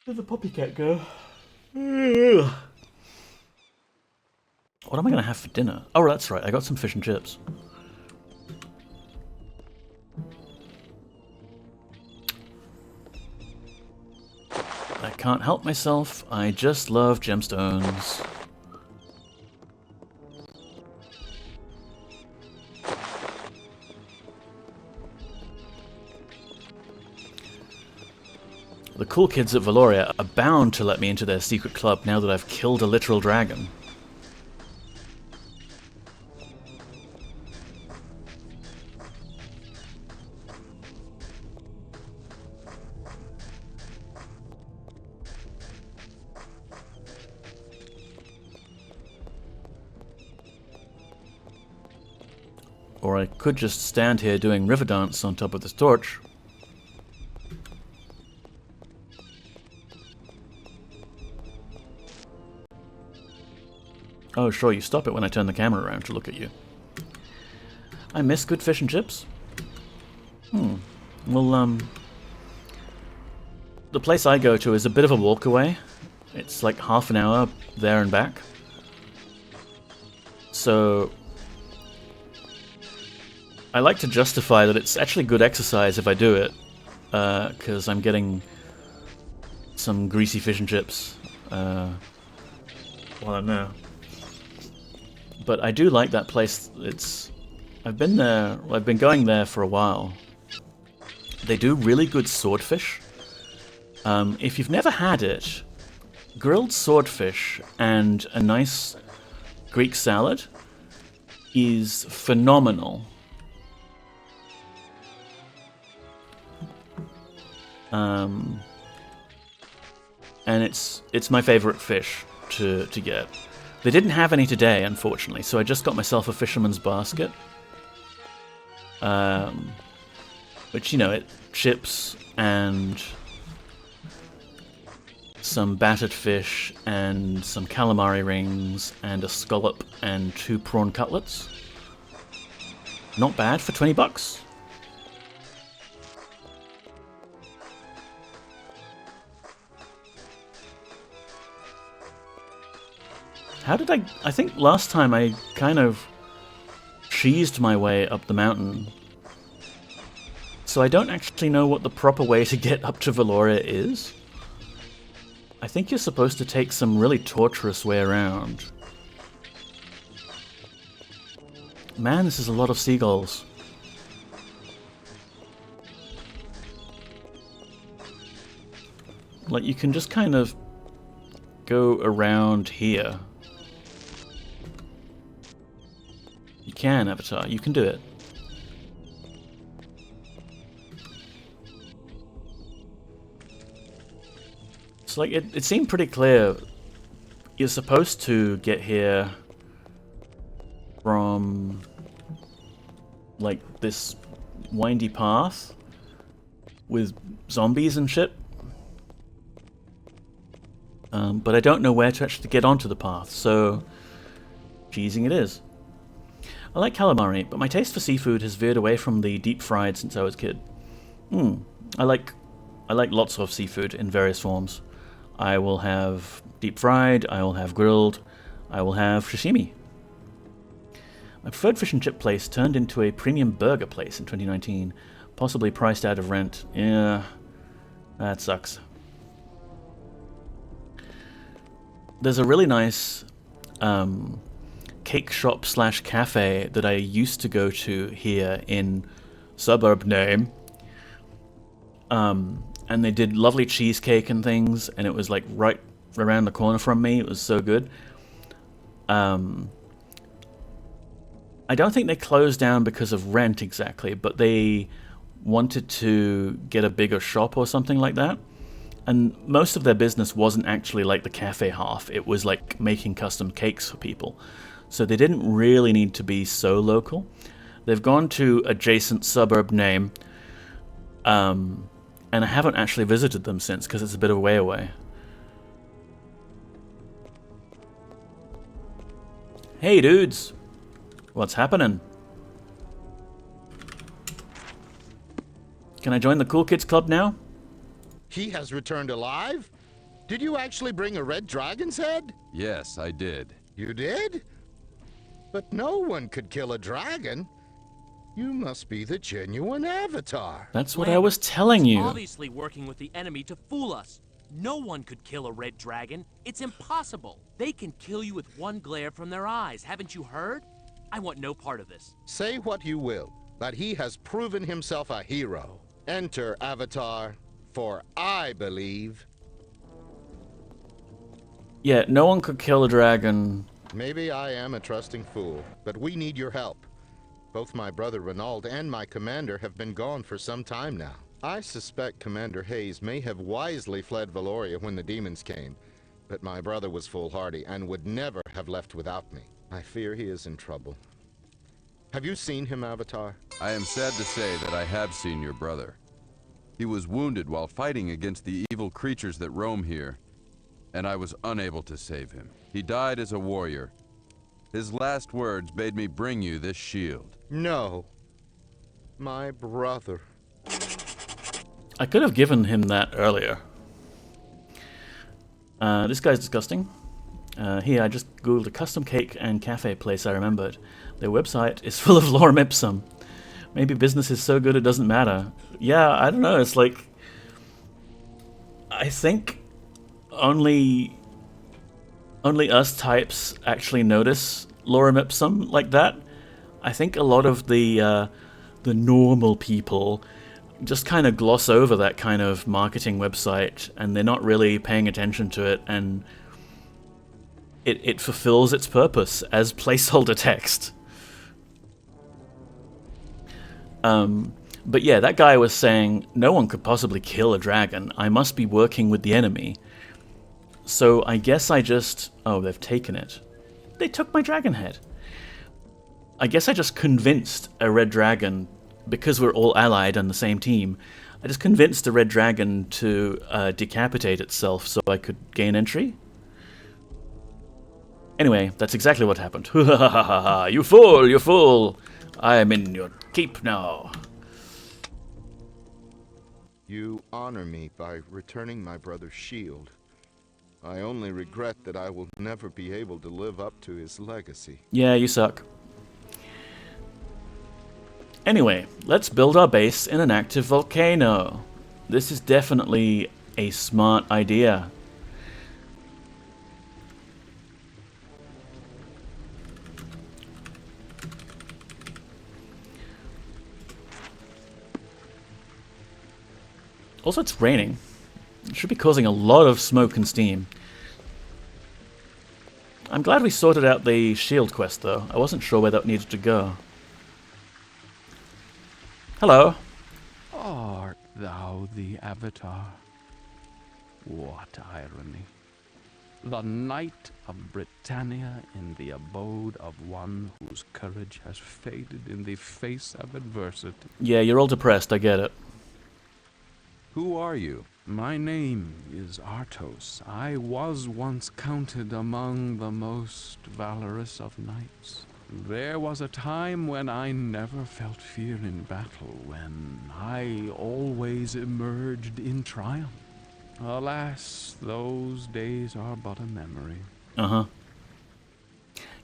Where'd the puppy cat go? What am I going to have for dinner? Oh, that's right. I got some fish and chips. I can't help myself. I just love gemstones. The cool kids at Valoria are bound to let me into their secret club now that I've killed a literal dragon. Or I could just stand here doing river dance on top of this torch. Oh, sure, you stop it when I turn the camera around to look at you. I miss good fish and chips. Well, the place I go to is a bit of a walk away. It's like half an hour there and back. So I like to justify that it's actually good exercise if I do it, because I'm getting some greasy fish and chips while I'm there. But I do like that place. I've been there. I've been going there for a while. They do really good swordfish. If you've never had it, grilled swordfish and a nice Greek salad is phenomenal. And it's my favorite fish to get. They didn't have any today, unfortunately, so I just got myself a fisherman's basket. Which, you know, it chips and some battered fish and some calamari rings and a scallop and 2 prawn cutlets. Not bad for $20. How did I think last time I kind of cheesed my way up the mountain. So I don't actually know what the proper way to get up to Valoria is. I think you're supposed to take some really torturous way around. Man, this is a lot of seagulls. Like, you can just kind of go around here. You can, Avatar. You can do it. It's like, it seemed pretty clear. You're supposed to get here from like this windy path with zombies and shit. But I don't know where to actually get onto the path, so cheesing it is. I like calamari, but my taste for seafood has veered away from the deep fried since I was a kid. I like lots of seafood in various forms. I will have deep fried, I will have grilled, I will have sashimi. My preferred fish and chip place turned into a premium burger place in 2019, possibly priced out of rent. Yeah, that sucks. There's a really nice cake shop / cafe that I used to go to here in suburb name. And they did lovely cheesecake and things, and it was like right around the corner from me. It was so good. I don't think they closed down because of rent exactly, but they wanted to get a bigger shop or something like that. And most of their business wasn't actually like the cafe half. It was like making custom cakes for people. So they didn't really need to be so local. They've gone to adjacent suburb name. And I haven't actually visited them since because it's a bit of a way away. Hey dudes! What's happening? Can I join the Cool Kids Club now? He has returned alive? Did you actually bring a red dragon's head? Yes, I did. You did? But no one could kill a dragon. You must be the genuine Avatar. That's what I was telling you. Obviously working with the enemy to fool us. No one could kill a red dragon. It's impossible. They can kill you with one glare from their eyes. Haven't you heard? I want no part of this. Say what you will, but he has proven himself a hero. Enter, Avatar, for I believe. Yeah, no one could kill a dragon. Maybe I am a trusting fool, but we need your help. Both my brother Renaud and my commander have been gone for some time now. I suspect Commander Hayes may have wisely fled Valoria when the demons came, but my brother was foolhardy and would never have left without me. I fear he is in trouble. Have you seen him, Avatar? I am sad to say that I have seen your brother. He was wounded while fighting against the evil creatures that roam here, and I was unable to save him. He died as a warrior. His last words bade me bring you this shield. No. My brother. I could have given him that earlier. This guy's disgusting. Here, I just googled a custom cake and cafe place I remembered. Their website is full of lorem ipsum. Maybe business is so good it doesn't matter. Yeah, I don't know, it's like... I think only us types actually notice lorem ipsum like that. I think a lot of the normal people just kind of gloss over that kind of marketing website, and they're not really paying attention to it, and it fulfills its purpose as placeholder text. But yeah, that guy was saying, no one could possibly kill a dragon. I must be working with the enemy. So I guess I just... Oh, they've taken it. They took my dragon head. I guess I just convinced a red dragon, because we're all allied on the same team, I just convinced a red dragon to decapitate itself so I could gain entry. Anyway, that's exactly what happened. You fool, you fool! I am in your keep now. You honor me by returning my brother's shield. I only regret that I will never be able to live up to his legacy. Yeah, you suck. Anyway, let's build our base in an active volcano. This is definitely a smart idea. Also, it's raining. It should be causing a lot of smoke and steam. I'm glad we sorted out the shield quest, though. I wasn't sure where that needed to go. Hello. Art thou the Avatar? What irony. the knight of Britannia in the abode of one whose courage has faded in the face of adversity. Yeah, you're all depressed, I get it. Who are you? My name is Artos. I was once counted among the most valorous of knights. There was a time when I never felt fear in battle, when I always emerged in triumph. Alas, those days are but a memory. Uh-huh.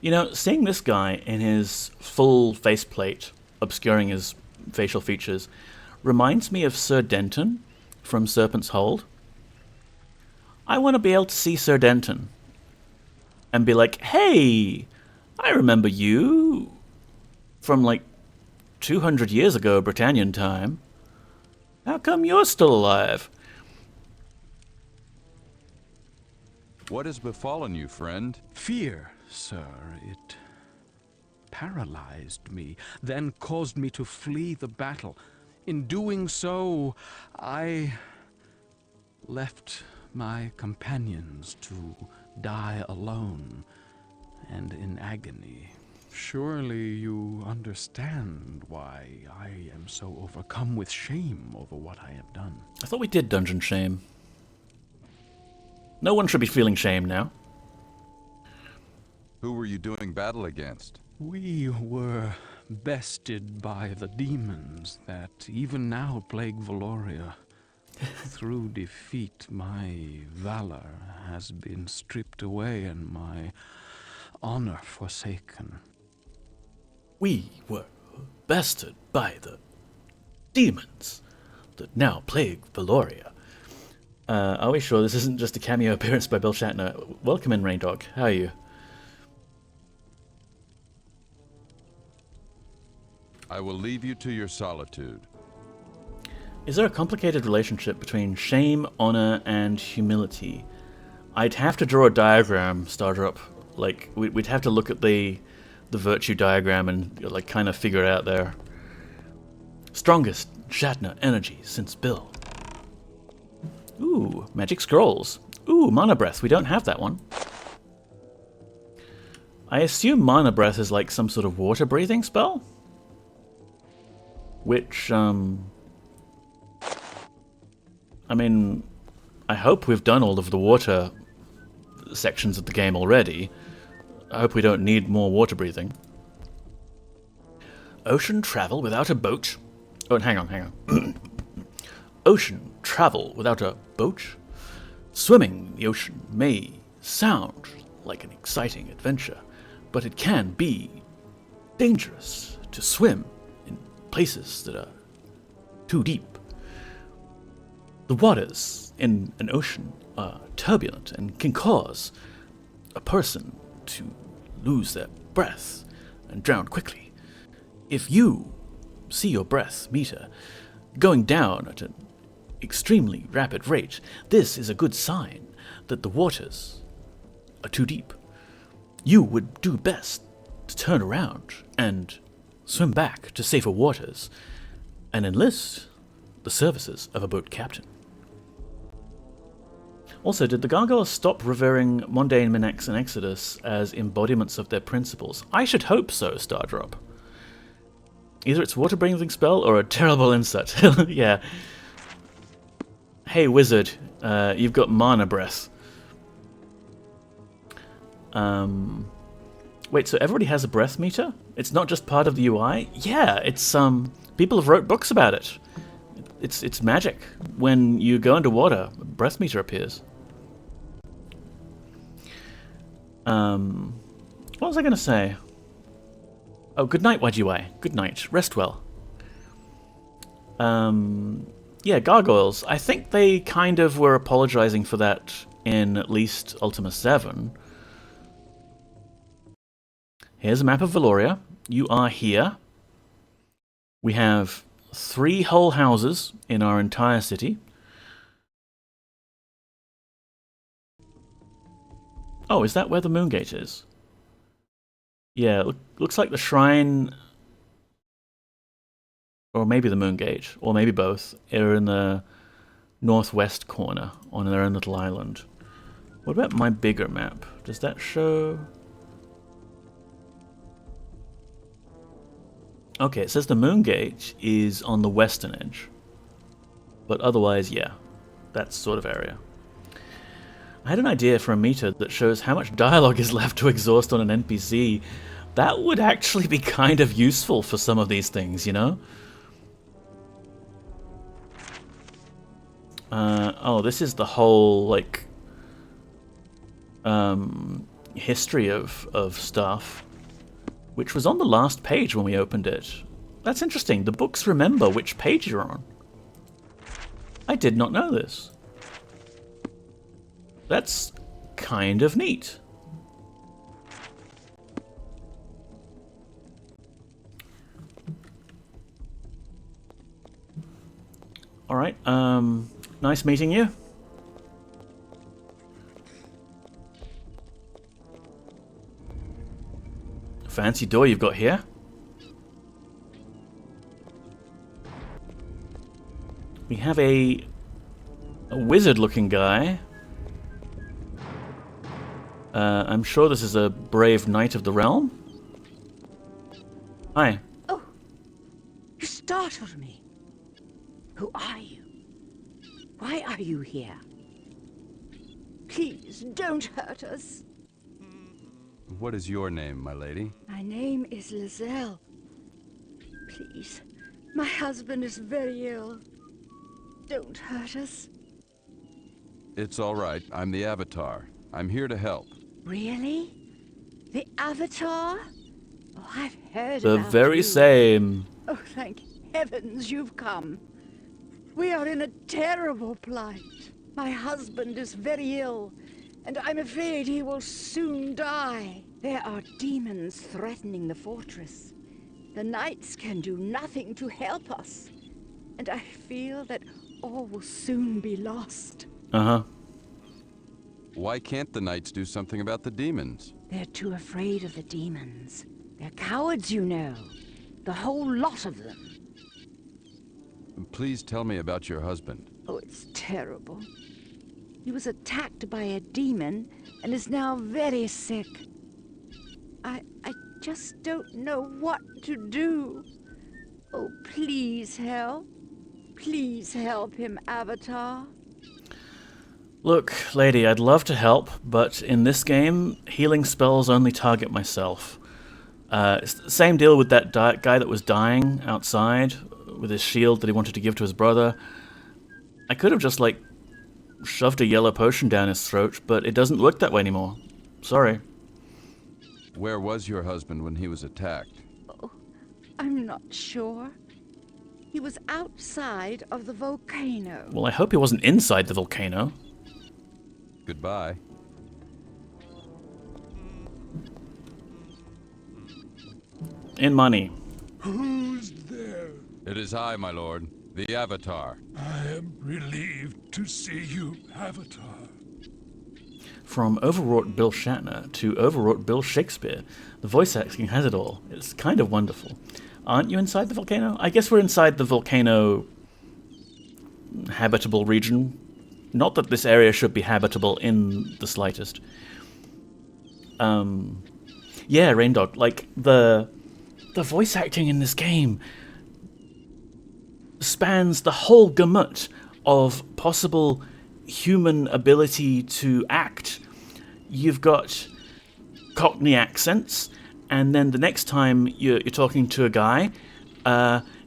You know, seeing this guy in his full faceplate, obscuring his facial features, reminds me of Sir Denton from Serpent's Hold. I want to be able to see Sir Denton and be like, hey, I remember you from like 200 years ago, Britannian time. How come you're still alive? What has befallen you, friend? Fear, sir, it paralyzed me, then caused me to flee the battle. In doing so, I left my companions to die alone and in agony. Surely you understand why I am so overcome with shame over what I have done. I thought we did Dungeon Shame. No one should be feeling shame now. Who were you doing battle against? We were bested by the demons that even now plague Valoria. Through defeat, my valor has been stripped away and my honor forsaken. We were bested by the demons that now plague Valoria. Are we sure this isn't just a cameo appearance by Bill Shatner? Welcome in, Rain Dog. How are you? I will leave you to your solitude. Is there a complicated relationship between shame, honor, and humility? I'd have to draw a diagram, Stardrop. Like, we'd have to look at the virtue diagram and like kind of figure it out there. Strongest Shatner energy since Bill. Ooh, magic scrolls. Ooh, mana breath. We don't have that one. I assume mana breath is like some sort of water breathing spell? Which, I mean, I hope we've done all of the water sections of the game already. I hope we don't need more water breathing. Ocean travel without a boat? Oh, hang on. Ocean travel without a boat? Swimming in the ocean may sound like an exciting adventure, but it can be dangerous to swim in places that are too deep. The waters in an ocean are turbulent and can cause a person to lose their breath and drown quickly. If you see your breath meter going down at an extremely rapid rate, this is a good sign that the waters are too deep. You would do best to turn around and swim back to safer waters and enlist the services of a boat captain. Also, did the gargoyles stop revering Mondaine, Minax, and Exodus as embodiments of their principles? I should hope so, Stardrop. Either it's water breathing spell or a terrible insult. Yeah. Hey, wizard, you've got mana breath. Wait, so everybody has a breath meter? It's not just part of the UI? Yeah, it's, people have wrote books about it. It's magic. When you go into water, a breath meter appears. What was I going to say? Oh, good night, YGY. Good night. Rest well. Yeah, gargoyles. I think they kind of were apologizing for that in at least Ultima 7. Here's a map of Valoria. You are here. We have 3 whole houses in our entire city. Oh, is that where the Moongate is? Yeah, looks like the shrine, or maybe the Moongate, or maybe both, are in the northwest corner on their own little island. What about my bigger map? Does that show... Okay, it says the moon gate is on the western edge. But otherwise, yeah, that sort of area. I had an idea for a meter that shows how much dialogue is left to exhaust on an NPC. That would actually be kind of useful for some of these things, you know? Oh, this is the whole, like, history of stuff, which was on the last page when we opened it. That's interesting. The books remember which page you're on. I did not know this. That's kind of neat. Alright, nice meeting you. Fancy door you've got here. We have a wizard-looking guy. I'm sure this is a brave knight of the realm. Hi. Oh, you startled me. Who are you? Why are you here? Please, don't hurt us. What is your name, my lady? My name is Lizelle. Please, my husband is very ill. Don't hurt us. It's all right. I'm the Avatar. I'm here to help. Really? The Avatar? Oh, I've heard The about very you. same. Oh, thank heavens you've come. We are in a terrible plight. My husband is very ill, and I'm afraid he will soon die. There are demons threatening the fortress. The knights can do nothing to help us, and I feel that all will soon be lost. Uh-huh. Why can't the knights do something about the demons? They're too afraid of the demons. They're cowards, you know. The whole lot of them. Please tell me about your husband. Oh, it's terrible. He was attacked by a demon and is now very sick. I just don't know what to do. Oh, please help. Please help him, Avatar. Look, lady, I'd love to help, but in this game, healing spells only target myself. It's the same deal with that guy that was dying outside with his shield that he wanted to give to his brother. I could have just, like, shoved a yellow potion down his throat, but it doesn't work that way anymore. Sorry. Where was your husband when he was attacked? Oh, I'm not sure. He was outside of the volcano. Well, I hope he wasn't inside the volcano. Goodbye. In money. Who's there? It is I, my lord, the Avatar. I am relieved to see you, Avatar. From overwrought Bill Shatner to overwrought Bill Shakespeare, the voice acting has it all. It's kind of wonderful. Aren't you inside the volcano? I guess we're inside the volcano habitable region. Not that this area should be habitable in the slightest. Yeah, Raindog, like, the voice acting in this game spans the whole gamut of possible human ability to act. You've got Cockney accents, and then the next time you're talking to a guy,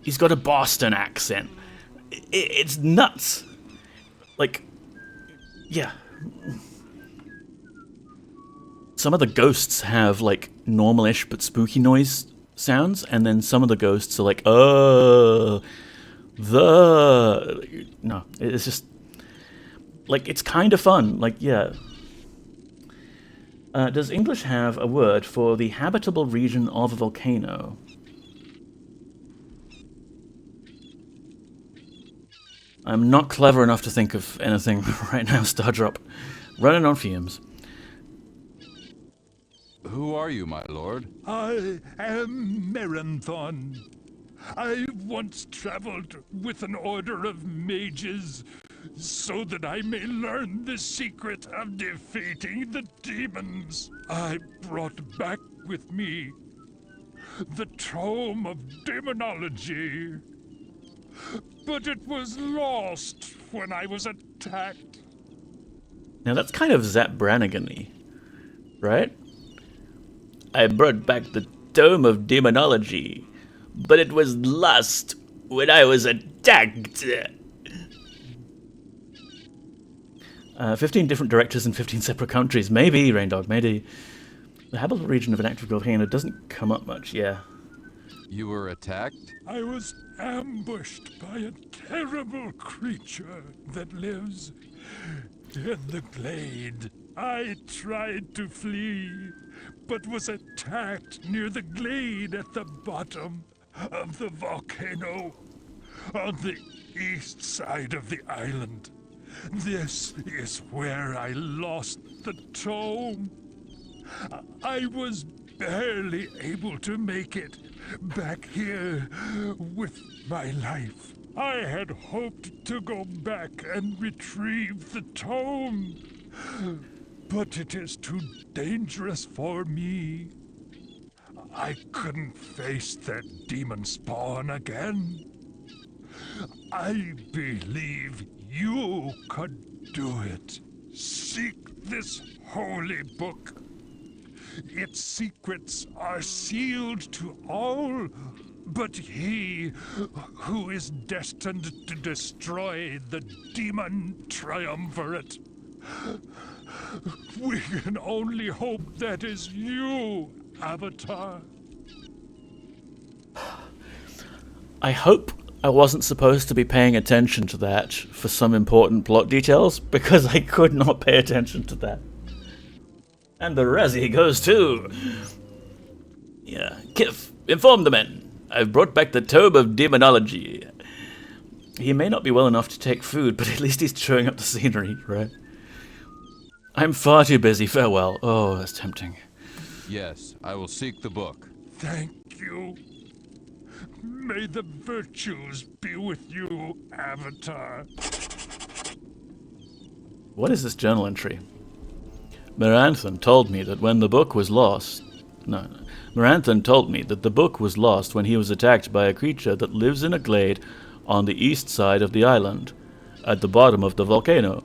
he's got a Boston accent. It's nuts. Like, yeah. Some of the ghosts have, like, normal-ish but spooky noise sounds, and then some of the ghosts are like, no, it's just, like, it's kind of fun. Like, yeah. Does English have a word for the habitable region of a volcano? I'm not clever enough to think of anything right now, Stardrop. Running on fumes. Who are you, my lord? I am Meranthon. I once traveled with an order of mages so that I may learn the secret of defeating the demons. I brought back with me the Tome of Demonology, but it was lost when I was attacked. Now that's kind of Zap Brannigan-y, right? I brought back the Tome of Demonology, but it was lost when I was attacked. 15 different directors in 15 separate countries. Maybe, Raindog, maybe. The habitable region of an active volcano doesn't come up much, yeah. You were attacked? I was ambushed by a terrible creature that lives in the glade. I tried to flee, but was attacked near the glade at the bottom of the volcano on the east side of the island. This is where I lost the tome. I was barely able to make it back here with my life. I had hoped to go back and retrieve the tome, but it is too dangerous for me. I couldn't face that demon spawn again. I believe you could do it. Seek this holy book. Its secrets are sealed to all but he who is destined to destroy the demon triumvirate. We can only hope that is you, Avatar. I hope I wasn't supposed to be paying attention to that for some important plot details, because I could not pay attention to that. And the Razzie goes too. Yeah. Kif, inform the men. I've brought back the Tome of Demonology. He may not be well enough to take food, but at least he's chewing up the scenery, right? I'm far too busy. Farewell. Oh, that's tempting. Yes, I will seek the book. Thank you. May the virtues be with you, Avatar. What is this journal entry? Maranthan told me that when the book was lost... No. Maranthan told me that the book was lost when he was attacked by a creature that lives in a glade on the east side of the island, at the bottom of the volcano.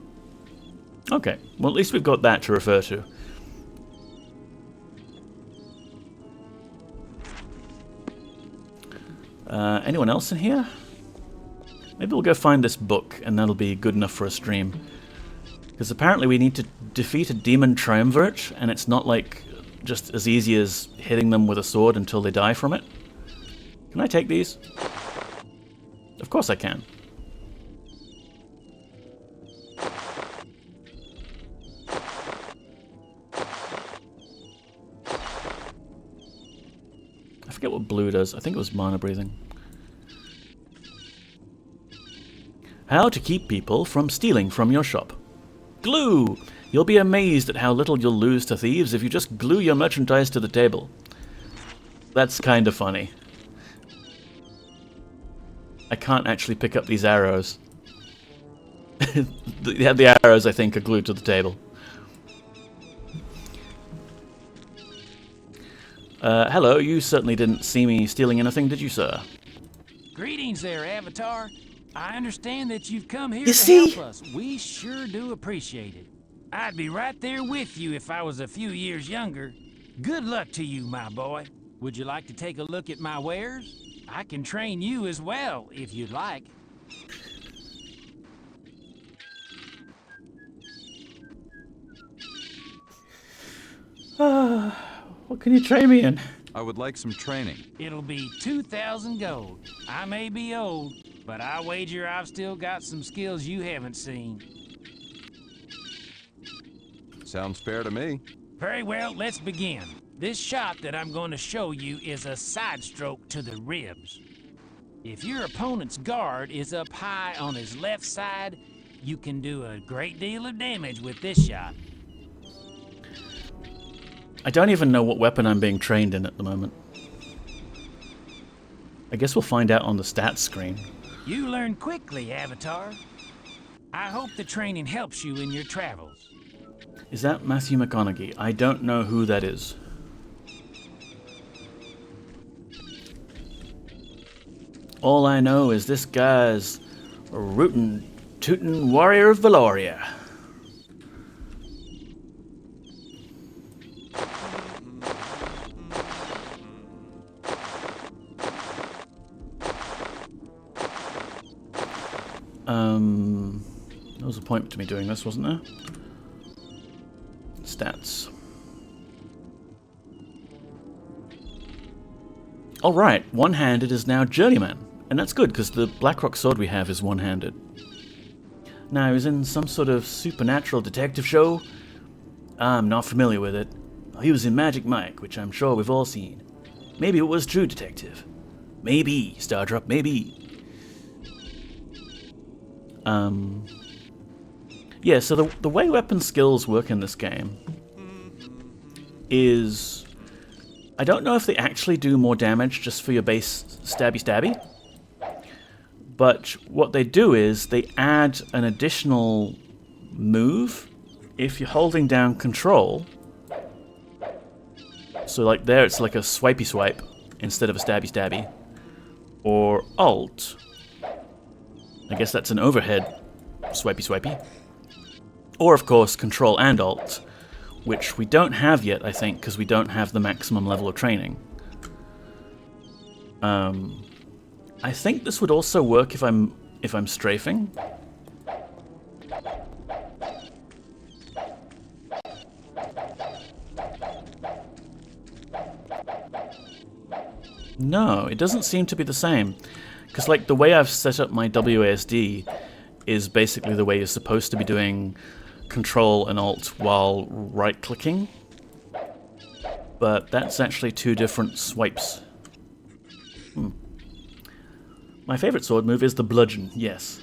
Okay, well at least we've got that to refer to. Anyone else in here? Maybe we'll go find this book, and that'll be good enough for a stream. Because apparently we need to defeat a demon triumvirate, and it's not like just as easy as hitting them with a sword until they die from it. Can I take these? Of course I can. I forget what blue does. I think it was mana breathing. How to keep people from stealing from your shop. Glue! You'll be amazed at how little you'll lose to thieves if you just glue your merchandise to the table. That's kind of funny. I can't actually pick up these arrows. the arrows, I think, are glued to the table. Hello, you certainly didn't see me stealing anything, did you, sir? Greetings there, Avatar. I understand that you've come here You to see? help us. We sure do appreciate it. I'd be right there with you if I was a few years younger. Good luck to you, my boy. Would you like to take a look at my wares? I can train you as well, if you'd like. What can you train me in? I would like some training. It'll be 2,000 gold. I may be old, but I wager I've still got some skills you haven't seen. Sounds fair to me. Very well, let's begin. This shot that I'm going to show you is a side stroke to the ribs. If your opponent's guard is up high on his left side, you can do a great deal of damage with this shot. I don't even know what weapon I'm being trained in at the moment. I guess we'll find out on the stats screen. You learn quickly, Avatar. I hope the training helps you in your travels. Is that Matthew McConaughey? I don't know who that is. All I know is this guy's a rootin' tootin' warrior of Valoria. There was a point to me doing this, wasn't there? Stats. Alright, one-handed is now Journeyman. And that's good, because the Blackrock sword we have is one-handed. Now, he was in some sort of supernatural detective show. I'm not familiar with it. He was in Magic Mike, which I'm sure we've all seen. Maybe it was True Detective. Maybe, Stardrop, maybe. Yeah, so the way weapon skills work in this game is... I don't know if they actually do more damage just for your base stabby-stabby. But what they do is they add an additional move if you're holding down control. So like there it's like a swipey swipe instead of a stabby stabby. Or alt. I guess that's an overhead swipey swipey. Or of course control and alt, which we don't have yet, I think, because we don't have the maximum level of training. I think this would also work if I'm strafing. No, it doesn't seem to be the same. Because like the way I've set up my WASD is basically the way you're supposed to be doing Control and Alt while right-clicking. But that's actually two different swipes. My favorite sword move is the bludgeon, yes.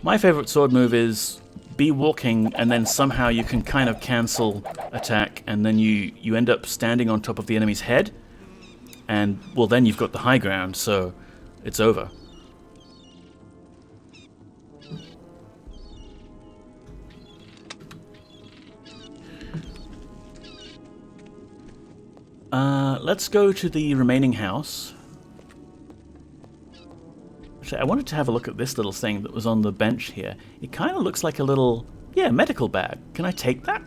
My favorite sword move is be walking and then somehow you can kind of cancel attack and then you end up standing on top of the enemy's head. And, well, then you've got the high ground, so it's over. Let's go to the remaining house. Actually, I wanted to have a look at this little thing that was on the bench here. It kind of looks like a little, medical bag. Can I take that?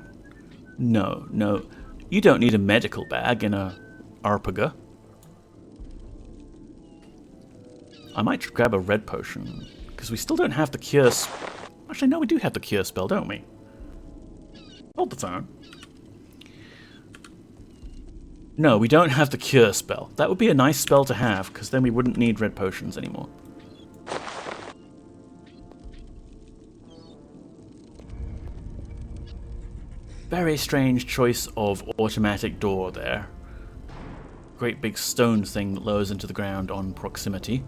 No, no. You don't need a medical bag in a RPG. I might grab a red potion, because we still don't have the cure... Actually, no, we do have the cure spell, don't we? Hold the phone. No, we don't have the cure spell. That would be a nice spell to have, because then we wouldn't need red potions anymore. Very strange choice of automatic door there. Great big stone thing that lowers into the ground on proximity.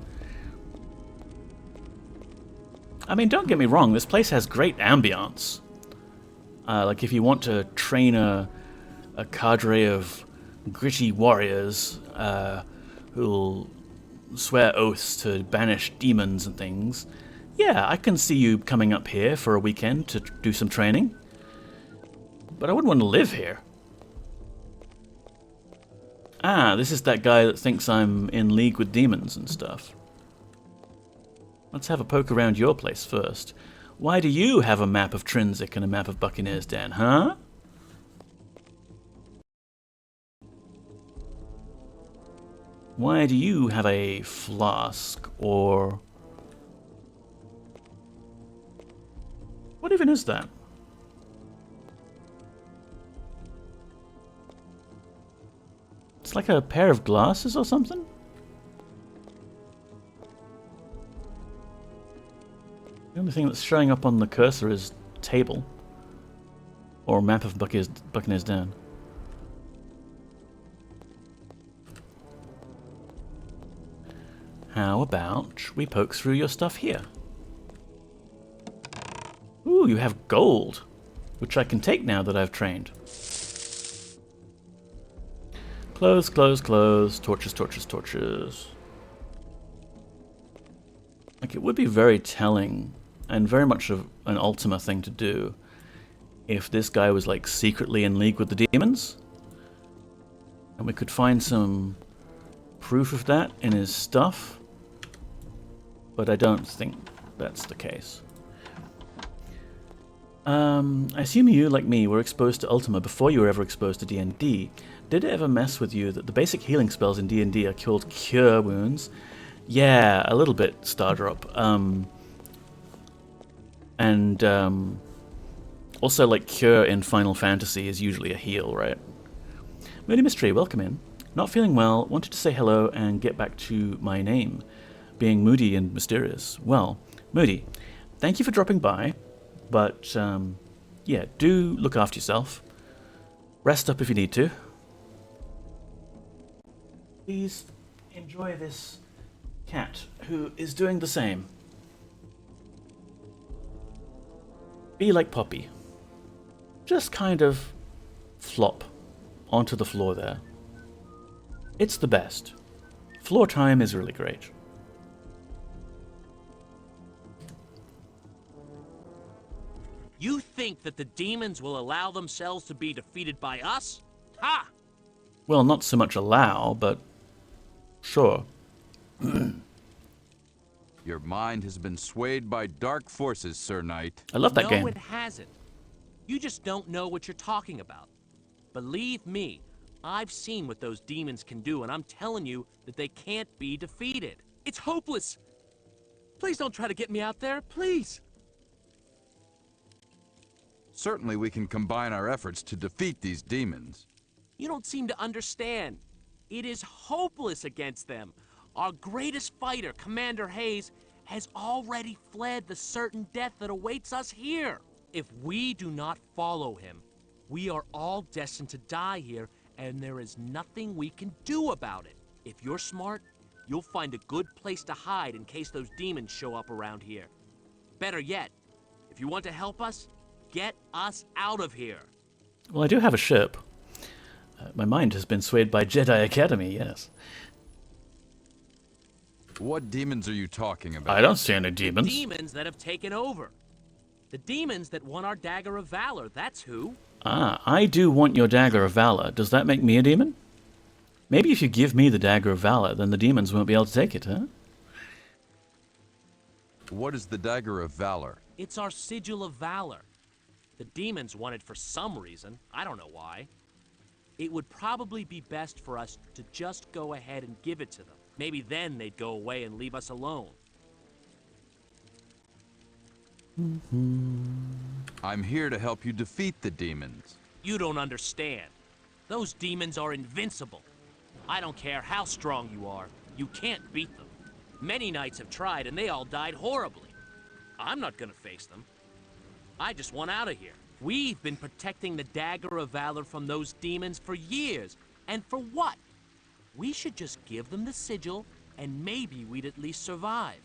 I mean, don't get me wrong, this place has great ambience. Like if you want to train a cadre of gritty warriors who'll swear oaths to banish demons and things, yeah, I can see you coming up here for a weekend to do some training. But I wouldn't want to live here. Ah, this is that guy that thinks I'm in league with demons and stuff. Let's have a poke around your place first. Why do you have a map of Trinsic and a map of Buccaneer's Den, huh? Why do you have a flask, or... What even is that? It's like a pair of glasses or something? The only thing that's showing up on the cursor is table. Or map of Buccaneer's Den. How about we poke through your stuff here? Ooh, you have gold, which I can take now that I've trained. Clothes, clothes, clothes. Torches, torches, torches. Like, it would be very telling and very much of an Ultima thing to do, if this guy was like secretly in league with the demons. And we could find some proof of that in his stuff, but I don't think that's the case. I assume you, like me, were exposed to Ultima before you were ever exposed to D&D. Did it ever mess with you that the basic healing spells in D&D are called cure wounds? Yeah, a little bit, Stardrop. Also, like, cure in Final Fantasy is usually a heal, right? Moody Mystery, welcome in. Not feeling well, wanted to say hello and get back to my name, being moody and mysterious. Well, Moody, thank you for dropping by, but, yeah, do look after yourself. Rest up if you need to. Please enjoy this cat, who is doing the same. Be like Poppy. Just kind of flop onto the floor there. It's the best. Floor time is really great. You think that the demons will allow themselves to be defeated by us? Ha! Well, not so much allow, but sure. Your mind has been swayed by dark forces, Sir Knight. I love that No, game. it hasn't. You just don't know what you're talking about. Believe me, I've seen what those demons can do, and I'm telling you that they can't be defeated. It's hopeless. Please don't try to get me out there, please. Certainly we can combine our efforts to defeat these demons. You don't seem to understand. It is hopeless against them. Our greatest fighter, Commander Hayes, has already fled the certain death that awaits us here. If we do not follow him, we are all destined to die here, and there is nothing we can do about it. If you're smart, you'll find a good place to hide in case those demons show up around here. Better yet, if you want to help us, get us out of here. Well, I do have a ship. My mind has been swayed by Jedi Academy, yes. What demons are you talking about? I don't see any demons. Demons that have taken over. The demons that won our Dagger of Valor, that's who. Ah, I do want your Dagger of Valor. Does that make me a demon? Maybe if you give me the Dagger of Valor, then the demons won't be able to take it, huh? What is the Dagger of Valor? It's our Sigil of Valor. The demons want it for some reason. I don't know why. It would probably be best for us to just go ahead and give it to them. Maybe then they'd go away and leave us alone. I'm here to help you defeat the demons. You don't understand. Those demons are invincible. I don't care how strong you are, you can't beat them. Many knights have tried and they all died horribly. I'm not gonna face them. I just want out of here. We've been protecting the Dagger of Valor from those demons for years. And for what? We should just give them the sigil, and maybe we'd at least survive.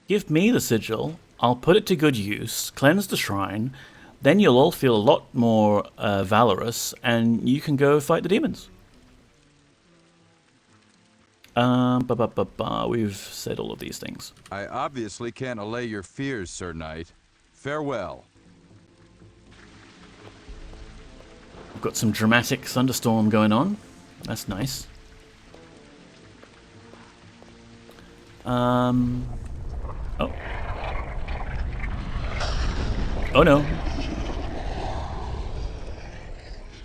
Give me the sigil, I'll put it to good use, cleanse the shrine, then you'll all feel a lot more valorous, and you can go fight the demons. We've said all of these things. I obviously can't allay your fears, Sir Knight. Farewell. We've got some dramatic thunderstorm going on. That's nice. Oh. Oh no.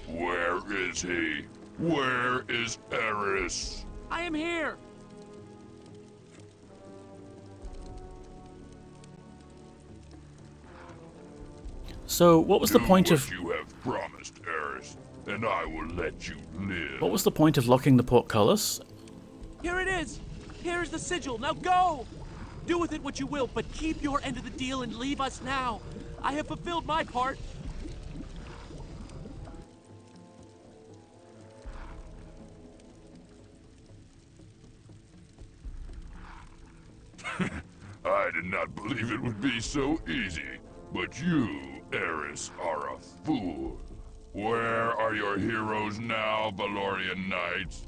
Where is he? Where is Eris? I am here! So, what was the point of... you have promised, Eris, and I will let you live. What was the point of locking the portcullis? Here it is! Here is the sigil, now go! Do with it what you will, but keep your end of the deal and leave us now. I have fulfilled my part. I did not believe it would be so easy, but you, Eris, are a fool. Where are your heroes now, Valorian knights?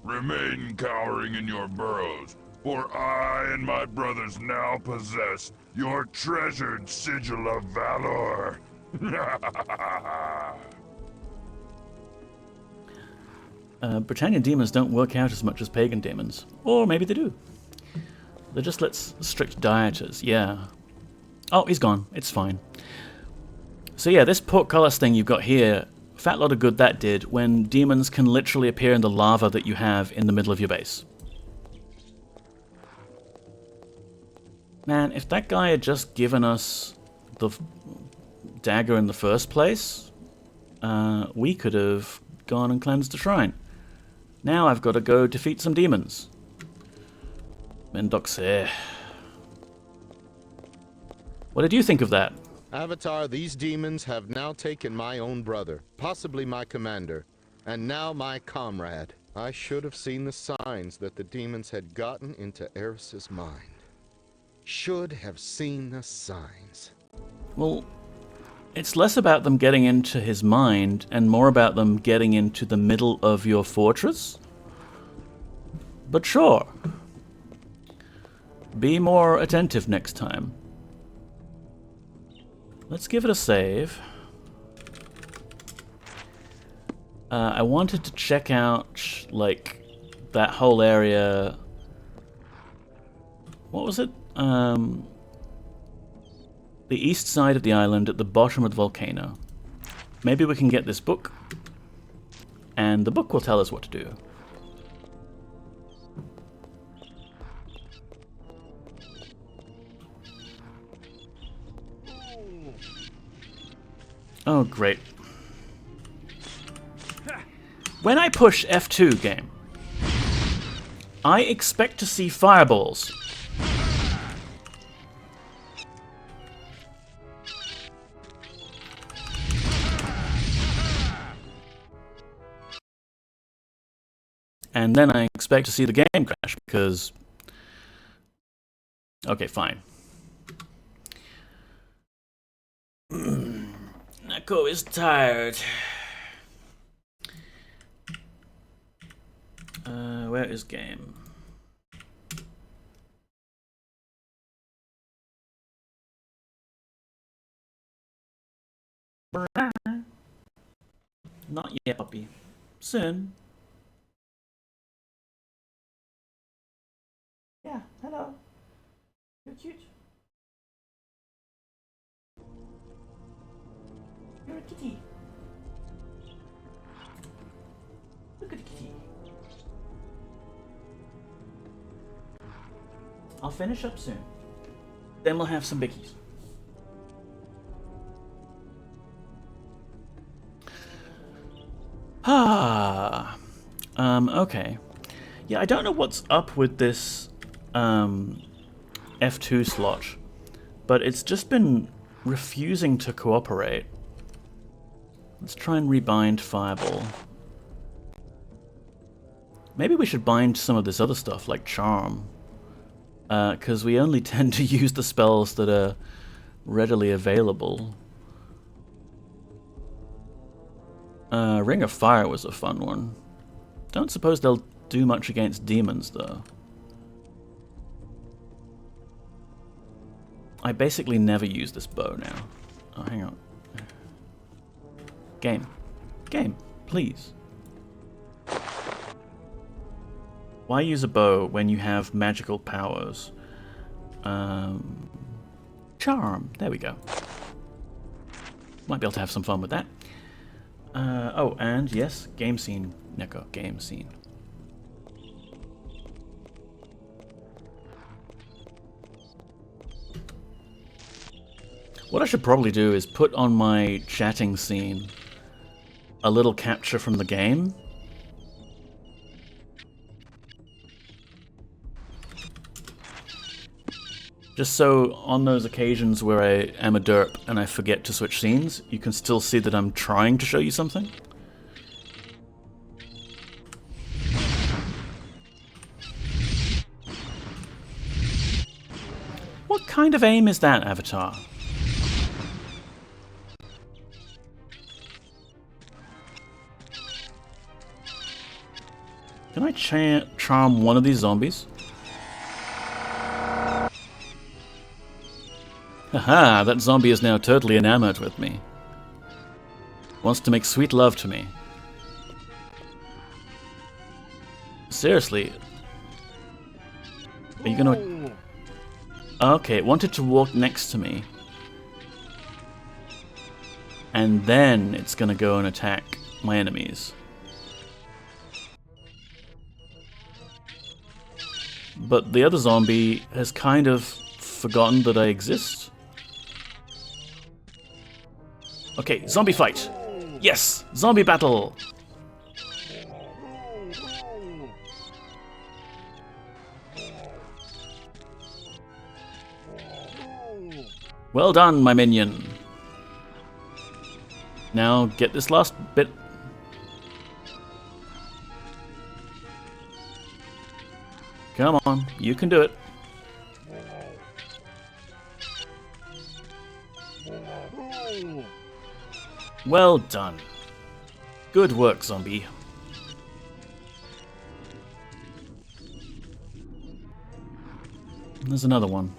Remain cowering in your burrows, for I and my brothers now possess your treasured sigil of valor. Britannian demons don't work out as much as pagan demons. Or maybe they do. They're just strict dieters, yeah. Oh, he's gone. It's fine. So yeah, this portcullis thing you've got here, fat lot of good that did when demons can literally appear in the lava that you have in the middle of your base. Man, if that guy had just given us the dagger in the first place, we could have gone and cleansed the shrine. Now I've got to go defeat some demons. Mendoxe. What did you think of that? Avatar, these demons have now taken my own brother, possibly my commander, and now my comrade. I should have seen the signs that the demons had gotten into Eris's mind. Should have seen the signs. Well, it's less about them getting into his mind and more about them getting into the middle of your fortress. But sure. Be more attentive next time. Let's give it a save. I wanted to check out, like, that whole area. What was it? The east side of the island at the bottom of the volcano. Maybe we can get this book, and the book will tell us what to do. Oh, great. When I push F2 game, I expect to see fireballs. And then I expect to see the game crash because... Okay, fine. Neko is tired. Where is game? Not yet, puppy. Soon. Yeah, hello. You're cute. You're a kitty. Look at the kitty. I'll finish up soon. Then we'll have some bickies. Okay. Yeah, I don't know what's up with this F2 slot, but it's just been refusing to cooperate. Let's try and rebind Fireball. Maybe we should bind some of this other stuff, like Charm, because we only tend to use the spells that are readily available. Ring of Fire was a fun one. Don't suppose they'll do much against demons, though. I basically never use this bow now. Oh, hang on. Game. Game, please. Why use a bow when you have magical powers? Charm. There we go. Might be able to have some fun with that. Oh, and yes, game scene, Neko, game scene. What I should probably do is put on my chatting scene a little capture from the game. Just so on those occasions where I am a derp and I forget to switch scenes, you can still see that I'm trying to show you something. What kind of aim is that, Avatar? Can I charm one of these zombies? Haha, that zombie is now totally enamored with me. Wants to make sweet love to me. Seriously. Are you gonna... Okay, it wanted to walk next to me. And then it's gonna go and attack my enemies. But the other zombie has kind of forgotten that I exist. Okay, zombie fight! Yes! Zombie battle! Well done, my minion. Now get this last bit. Come on, you can do it. Well done. Good work, zombie. There's another one.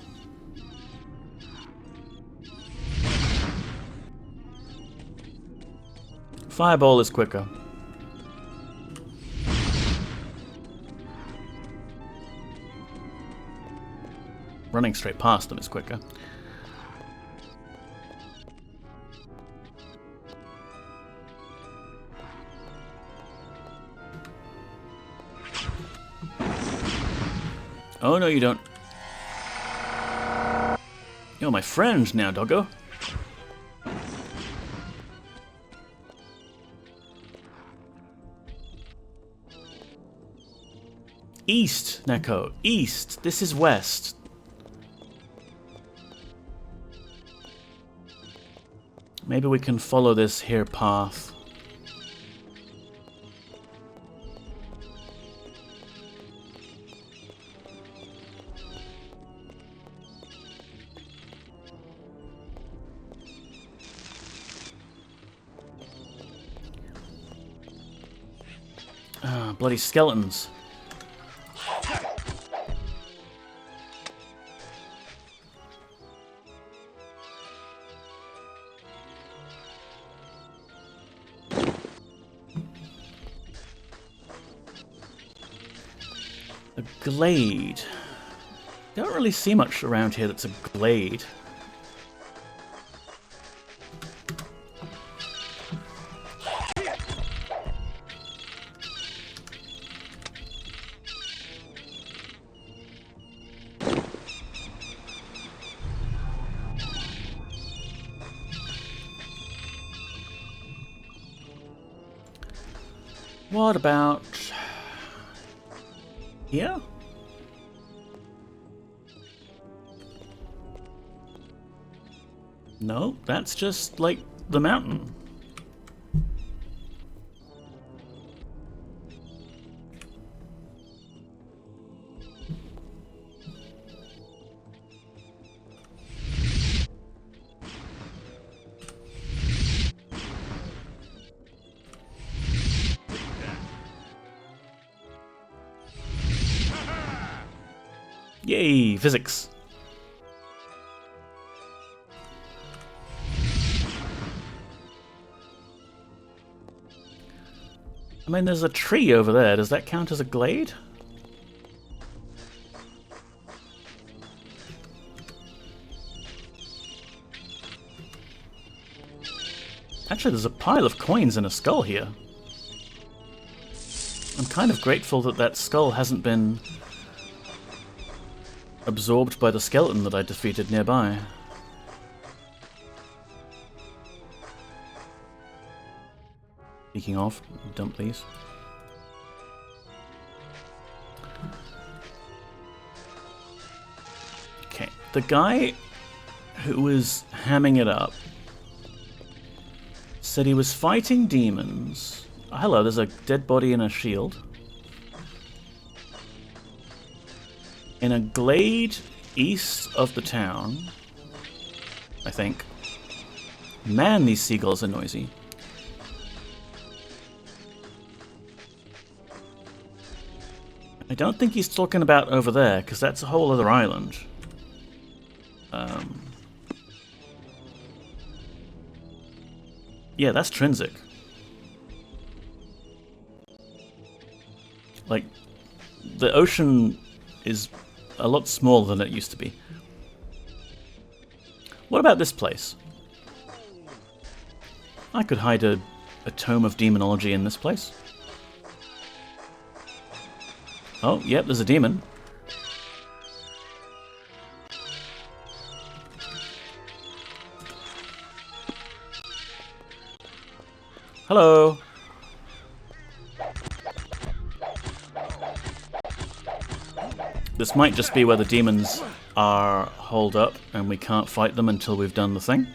Fireball is quicker. Running straight past them is quicker. Oh no, you don't. You're my friend now, doggo. East, Neko. East. This is west. Maybe we can follow this here path. Ah, bloody skeletons. A glade. Don't really see much around here that's a glade. What about here? No, that's just like the mountain. Yay, physics. I mean, there's a tree over there. Does that count as a glade? Actually, there's a pile of coins and a skull here. I'm kind of grateful that that skull hasn't been absorbed by the skeleton that I defeated nearby. Speaking of, dump these. Okay, the guy who was hamming it up said he was fighting demons. Oh, hello, there's a dead body and a shield. In a glade east of the town, I think. Man, these seagulls are noisy. I don't think he's talking about over there, because that's a whole other island. Yeah, that's Trinsic. Like, the ocean is a lot smaller than it used to be. What about this place? I could hide a tome of demonology in this place. Oh, yep, there's a demon. Hello. This might just be where the demons are holed up and we can't fight them until we've done the thing.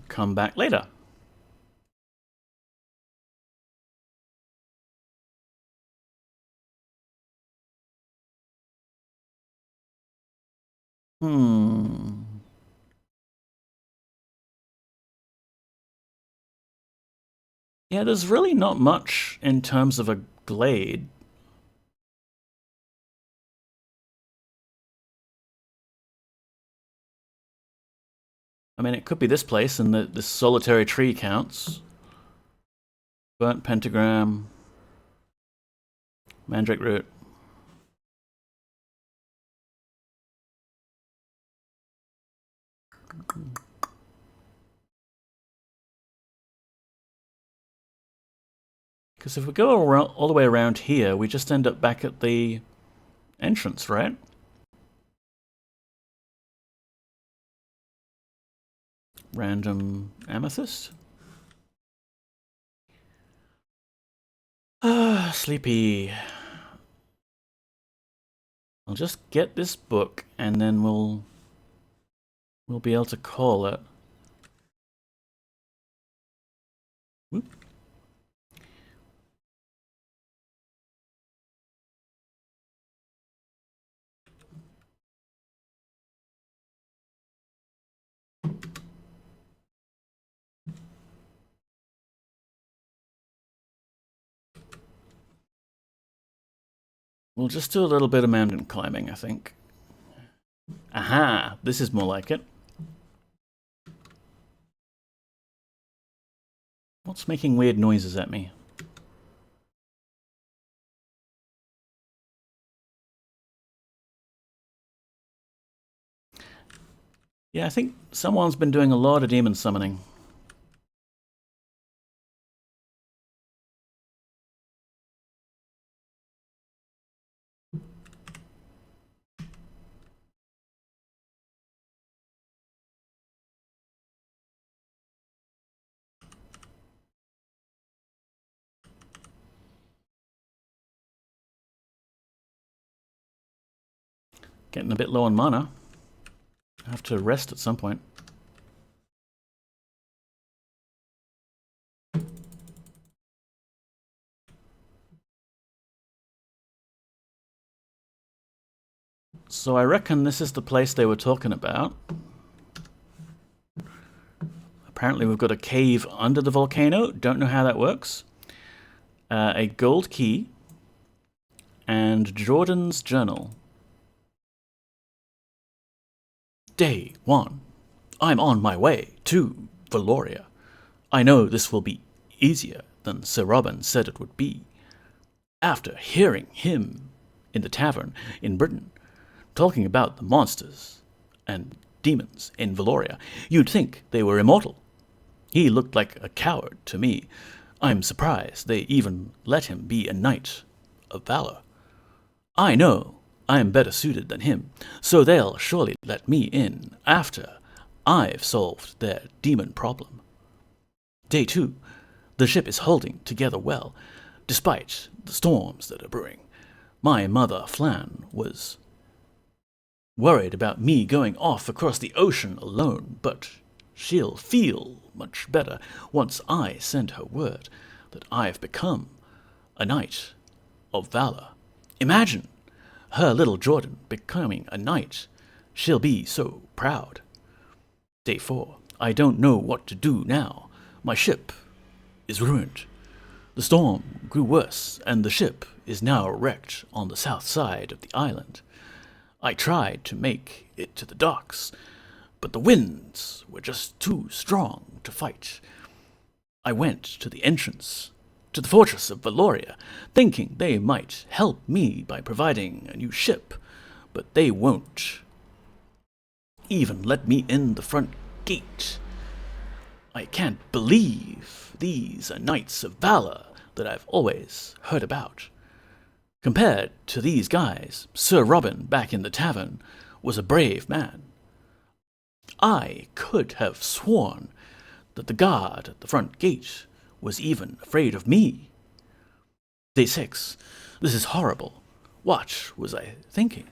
Come back later. Yeah, there's really not much in terms of a glade. I mean, it could be this place, and this solitary tree counts. Burnt pentagram. Mandrake root. Because if we go around, all the way around here, we just end up back at the entrance, right? Random amethyst. Ah, sleepy. I'll just get this book, and then we'll be able to call it. Whoop. We'll just do a little bit of mountain climbing, I think. Aha! This is more like it. What's making weird noises at me? Yeah, I think someone's been doing a lot of demon summoning. Getting a bit low on mana. I have to rest at some point. So I reckon this is the place they were talking about. Apparently we've got a cave under the volcano. Don't know how that works. A gold key. And Jordan's journal. Day 1. I'm on my way to Valoria. I know this will be easier than Sir Robin said it would be. After hearing him in the tavern in Britain talking about the monsters and demons in Valoria, you'd think they were immortal. He looked like a coward to me. I'm surprised they even let him be a knight of valor. I know I'm better suited than him, so they'll surely let me in after I've solved their demon problem. Day 2. The ship is holding together well, despite the storms that are brewing. My mother, Flan, was worried about me going off across the ocean alone, but she'll feel much better once I send her word that I've become a knight of valor. Imagine her little Jordan becoming a knight. She'll be so proud. Day 4. I don't know what to do now. My ship is ruined. The storm grew worse, and the ship is now wrecked on the south side of the island. I tried to make it to the docks, but the winds were just too strong to fight. I went to the entrance to the fortress of Valoria, thinking they might help me by providing a new ship, but they won't even let me in the front gate. I can't believe these are knights of valor that I've always heard about. Compared to these guys, Sir Robin back in the tavern was a brave man. I could have sworn that the guard at the front gate was even afraid of me. Day 6. This is horrible. What was I thinking?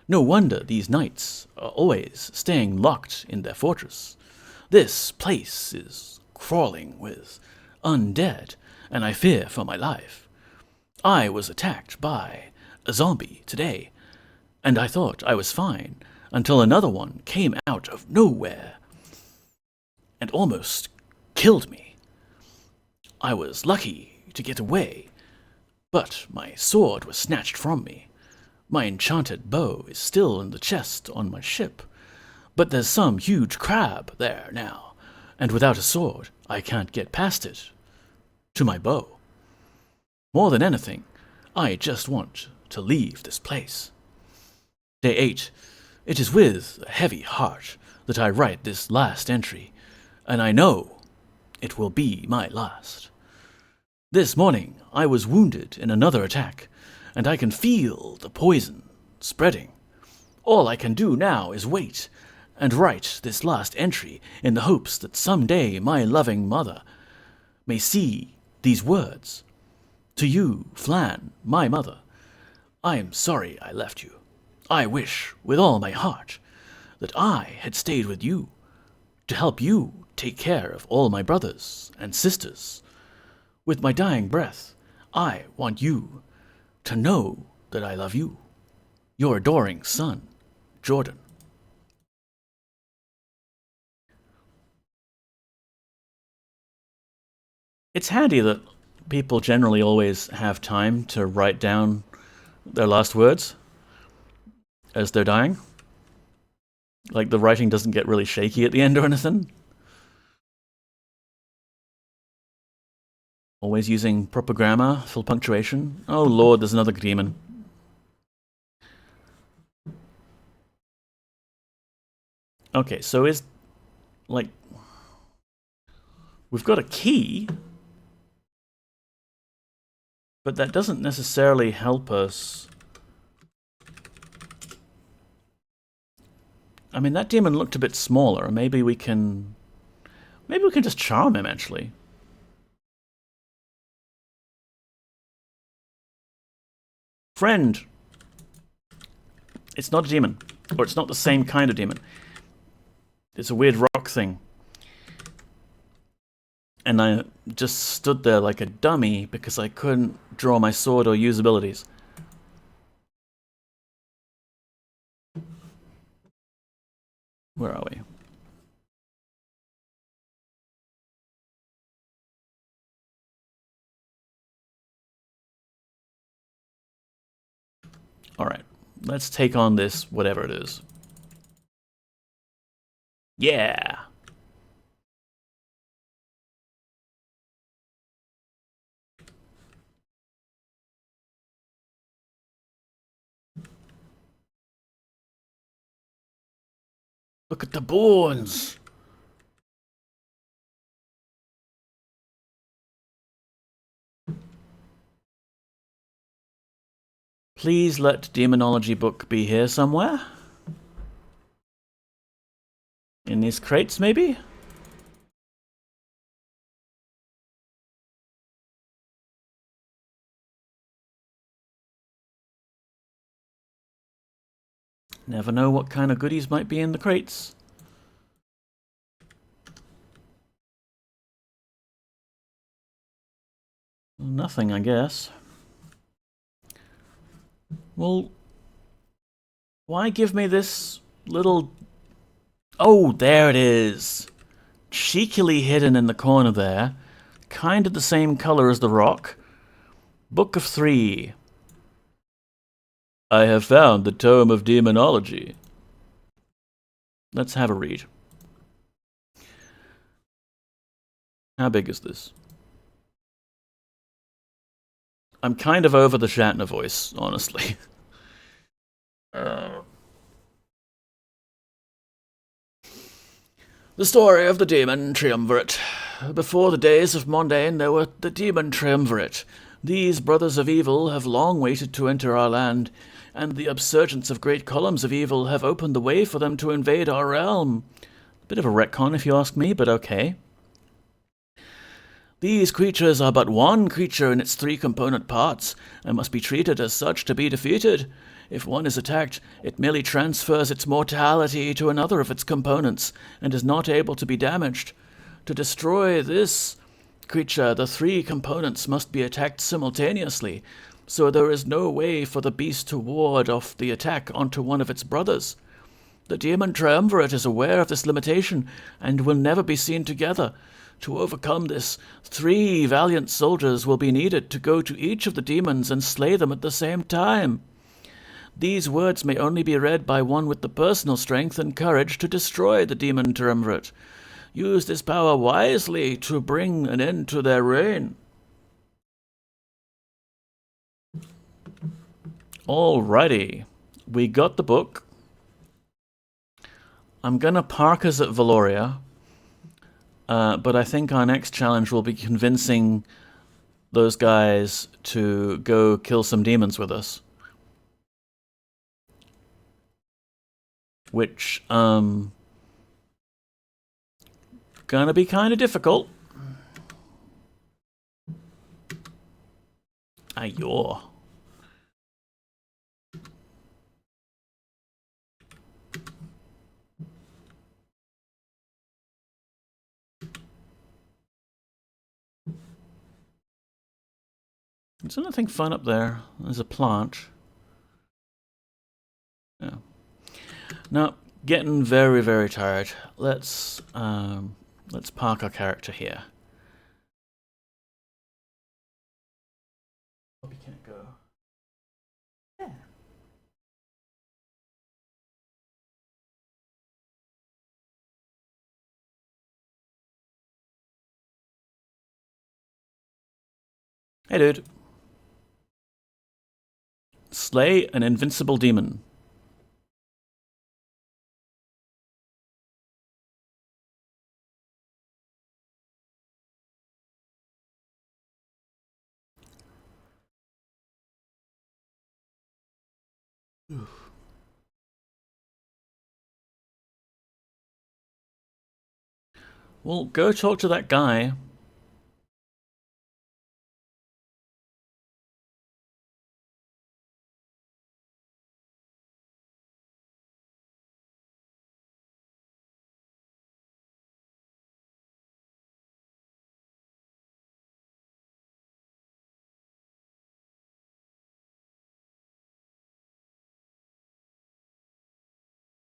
No wonder these knights are always staying locked in their fortress. This place is crawling with undead, and I fear for my life. I was attacked by a zombie today, and I thought I was fine until another one came out of nowhere and almost killed me. I was lucky to get away, but my sword was snatched from me. My enchanted bow is still in the chest on my ship, but there's some huge crab there now, and without a sword, I can't get past it to my bow. More than anything, I just want to leave this place. Day 8. It is with a heavy heart that I write this last entry, and I know it will be my last. This morning I was wounded in another attack, and I can feel the poison spreading. All I can do now is wait and write this last entry in the hopes that someday my loving mother may see these words. To you, Flan, my mother, I am sorry I left you. I wish with all my heart that I had stayed with you to help you take care of all my brothers and sisters. With my dying breath, I want you to know that I love you. Your adoring son, Jordan. It's handy that people generally always have time to write down their last words as they're dying. Like the writing doesn't get really shaky at the end or anything. Always using proper grammar, full punctuation. Oh lord, there's another demon. Okay, so is, like, we've got a key, but that doesn't necessarily help us. I mean, that demon looked a bit smaller. Maybe we can just charm him, actually. Friend! It's not a demon. Or it's not the same kind of demon. It's a weird rock thing. And I just stood there like a dummy because I couldn't draw my sword or use abilities. Where are we? Alright, let's take on this, whatever it is. Yeah! Look at the bones! Please let Demonology book be here somewhere. In these crates, maybe? Never know what kind of goodies might be in the crates. Nothing, I guess. Well, why give me this little... Oh, there it is! Cheekily hidden in the corner there. kind of the same color as the rock. Book of 3. I have found the Tome of Demonology. Let's have a read. How big is this? I'm kind of over the Shatner voice, honestly. The story of the Demon Triumvirate. Before the days of Mondain, there were the Demon Triumvirate. These brothers of evil have long waited to enter our land, and the upsurgence of great columns of evil have opened the way for them to invade our realm. Bit of a retcon, if you ask me, but okay. These creatures are but one creature in its 3 component parts, and must be treated as such to be defeated. If one is attacked, it merely transfers its mortality to another of its components, and is not able to be damaged. To destroy this creature, the 3 components must be attacked simultaneously, so there is no way for the beast to ward off the attack onto one of its brothers. The Demon Triumvirate is aware of this limitation, and will never be seen together. To overcome this, 3 valiant soldiers will be needed to go to each of the demons and slay them at the same time. These words may only be read by one with the personal strength and courage to destroy the Demon Triumvirate. Use this power wisely to bring an end to their reign. Alrighty, we got the book. I'm gonna park us at Valoria. But I think our next challenge will be convincing those guys to go kill some demons with us. Which, gonna be kind of difficult. Ayo. There's nothing fun up there. There's a plant. Yeah. Now, getting very, very tired. Let's park our character here. Hope you can't go. Yeah. Hey, dude. Slay an invincible demon. Well, go talk to that guy.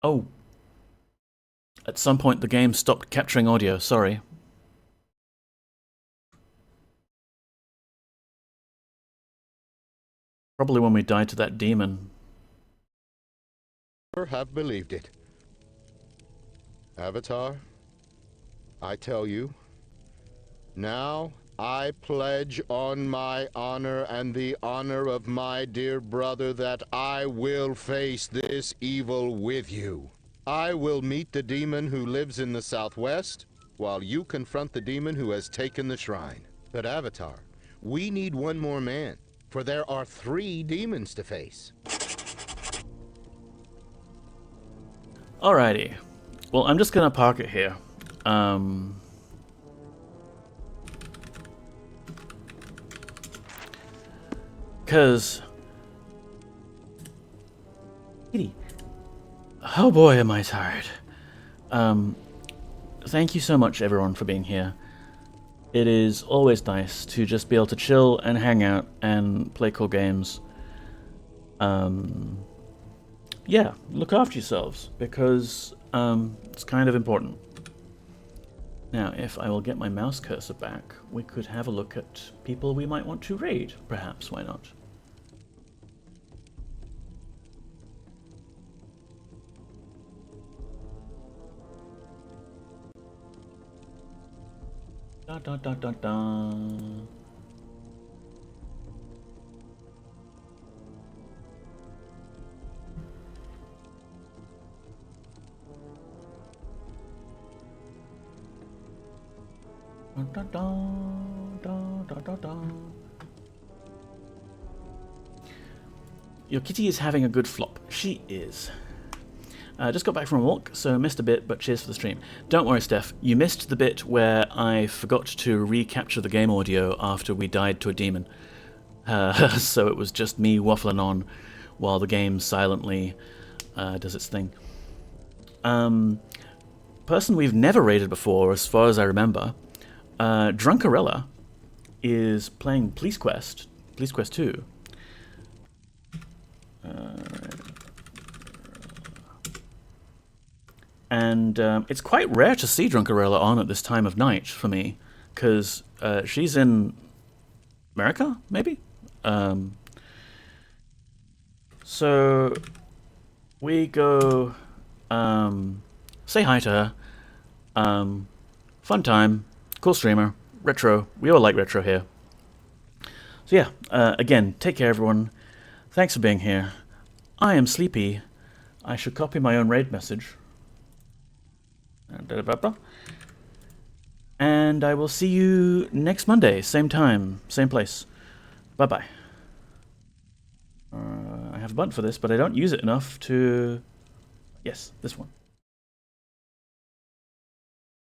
Oh. At some point the game stopped capturing audio, sorry. Probably when we died to that demon. Have believed it. Avatar, I tell you, now I pledge on my honor and the honor of my dear brother that I will face this evil with you. I will meet the demon who lives in the southwest, while you confront the demon who has taken the shrine. But Avatar, we need one more man, for there are 3 demons to face. Alrighty. Well, I'm just gonna park it here. Cause... Oh boy, am I tired. Thank you so much, everyone, for being here. It is always nice to just be able to chill and hang out and play cool games. Yeah, look after yourselves, because it's kind of important. Now, if I will get my mouse cursor back, we could have a look at people we might want to raid, perhaps, why not? Da da da da da. Da, da, da, da, da, da. Your kitty is having a good flop. She is. Just got back from a walk, so missed a bit, but cheers for the stream. Don't worry, Steph. You missed the bit where I forgot to recapture the game audio after we died to a demon. So it was just me waffling on while the game silently does its thing. Person we've never raided before, as far as I remember, Drunkarella is playing Police Quest 2. And it's quite rare to see Drunkarella on at this time of night for me, because she's in America, maybe? So we go say hi to her. Fun time. Cool streamer. Retro. We all like retro here. So yeah, again, take care everyone. Thanks for being here. I am sleepy. I should copy my own raid message. And I will see you next Monday. Same time, same place. Bye-bye. I have a button for this, but I don't use it enough to... Yes, this one.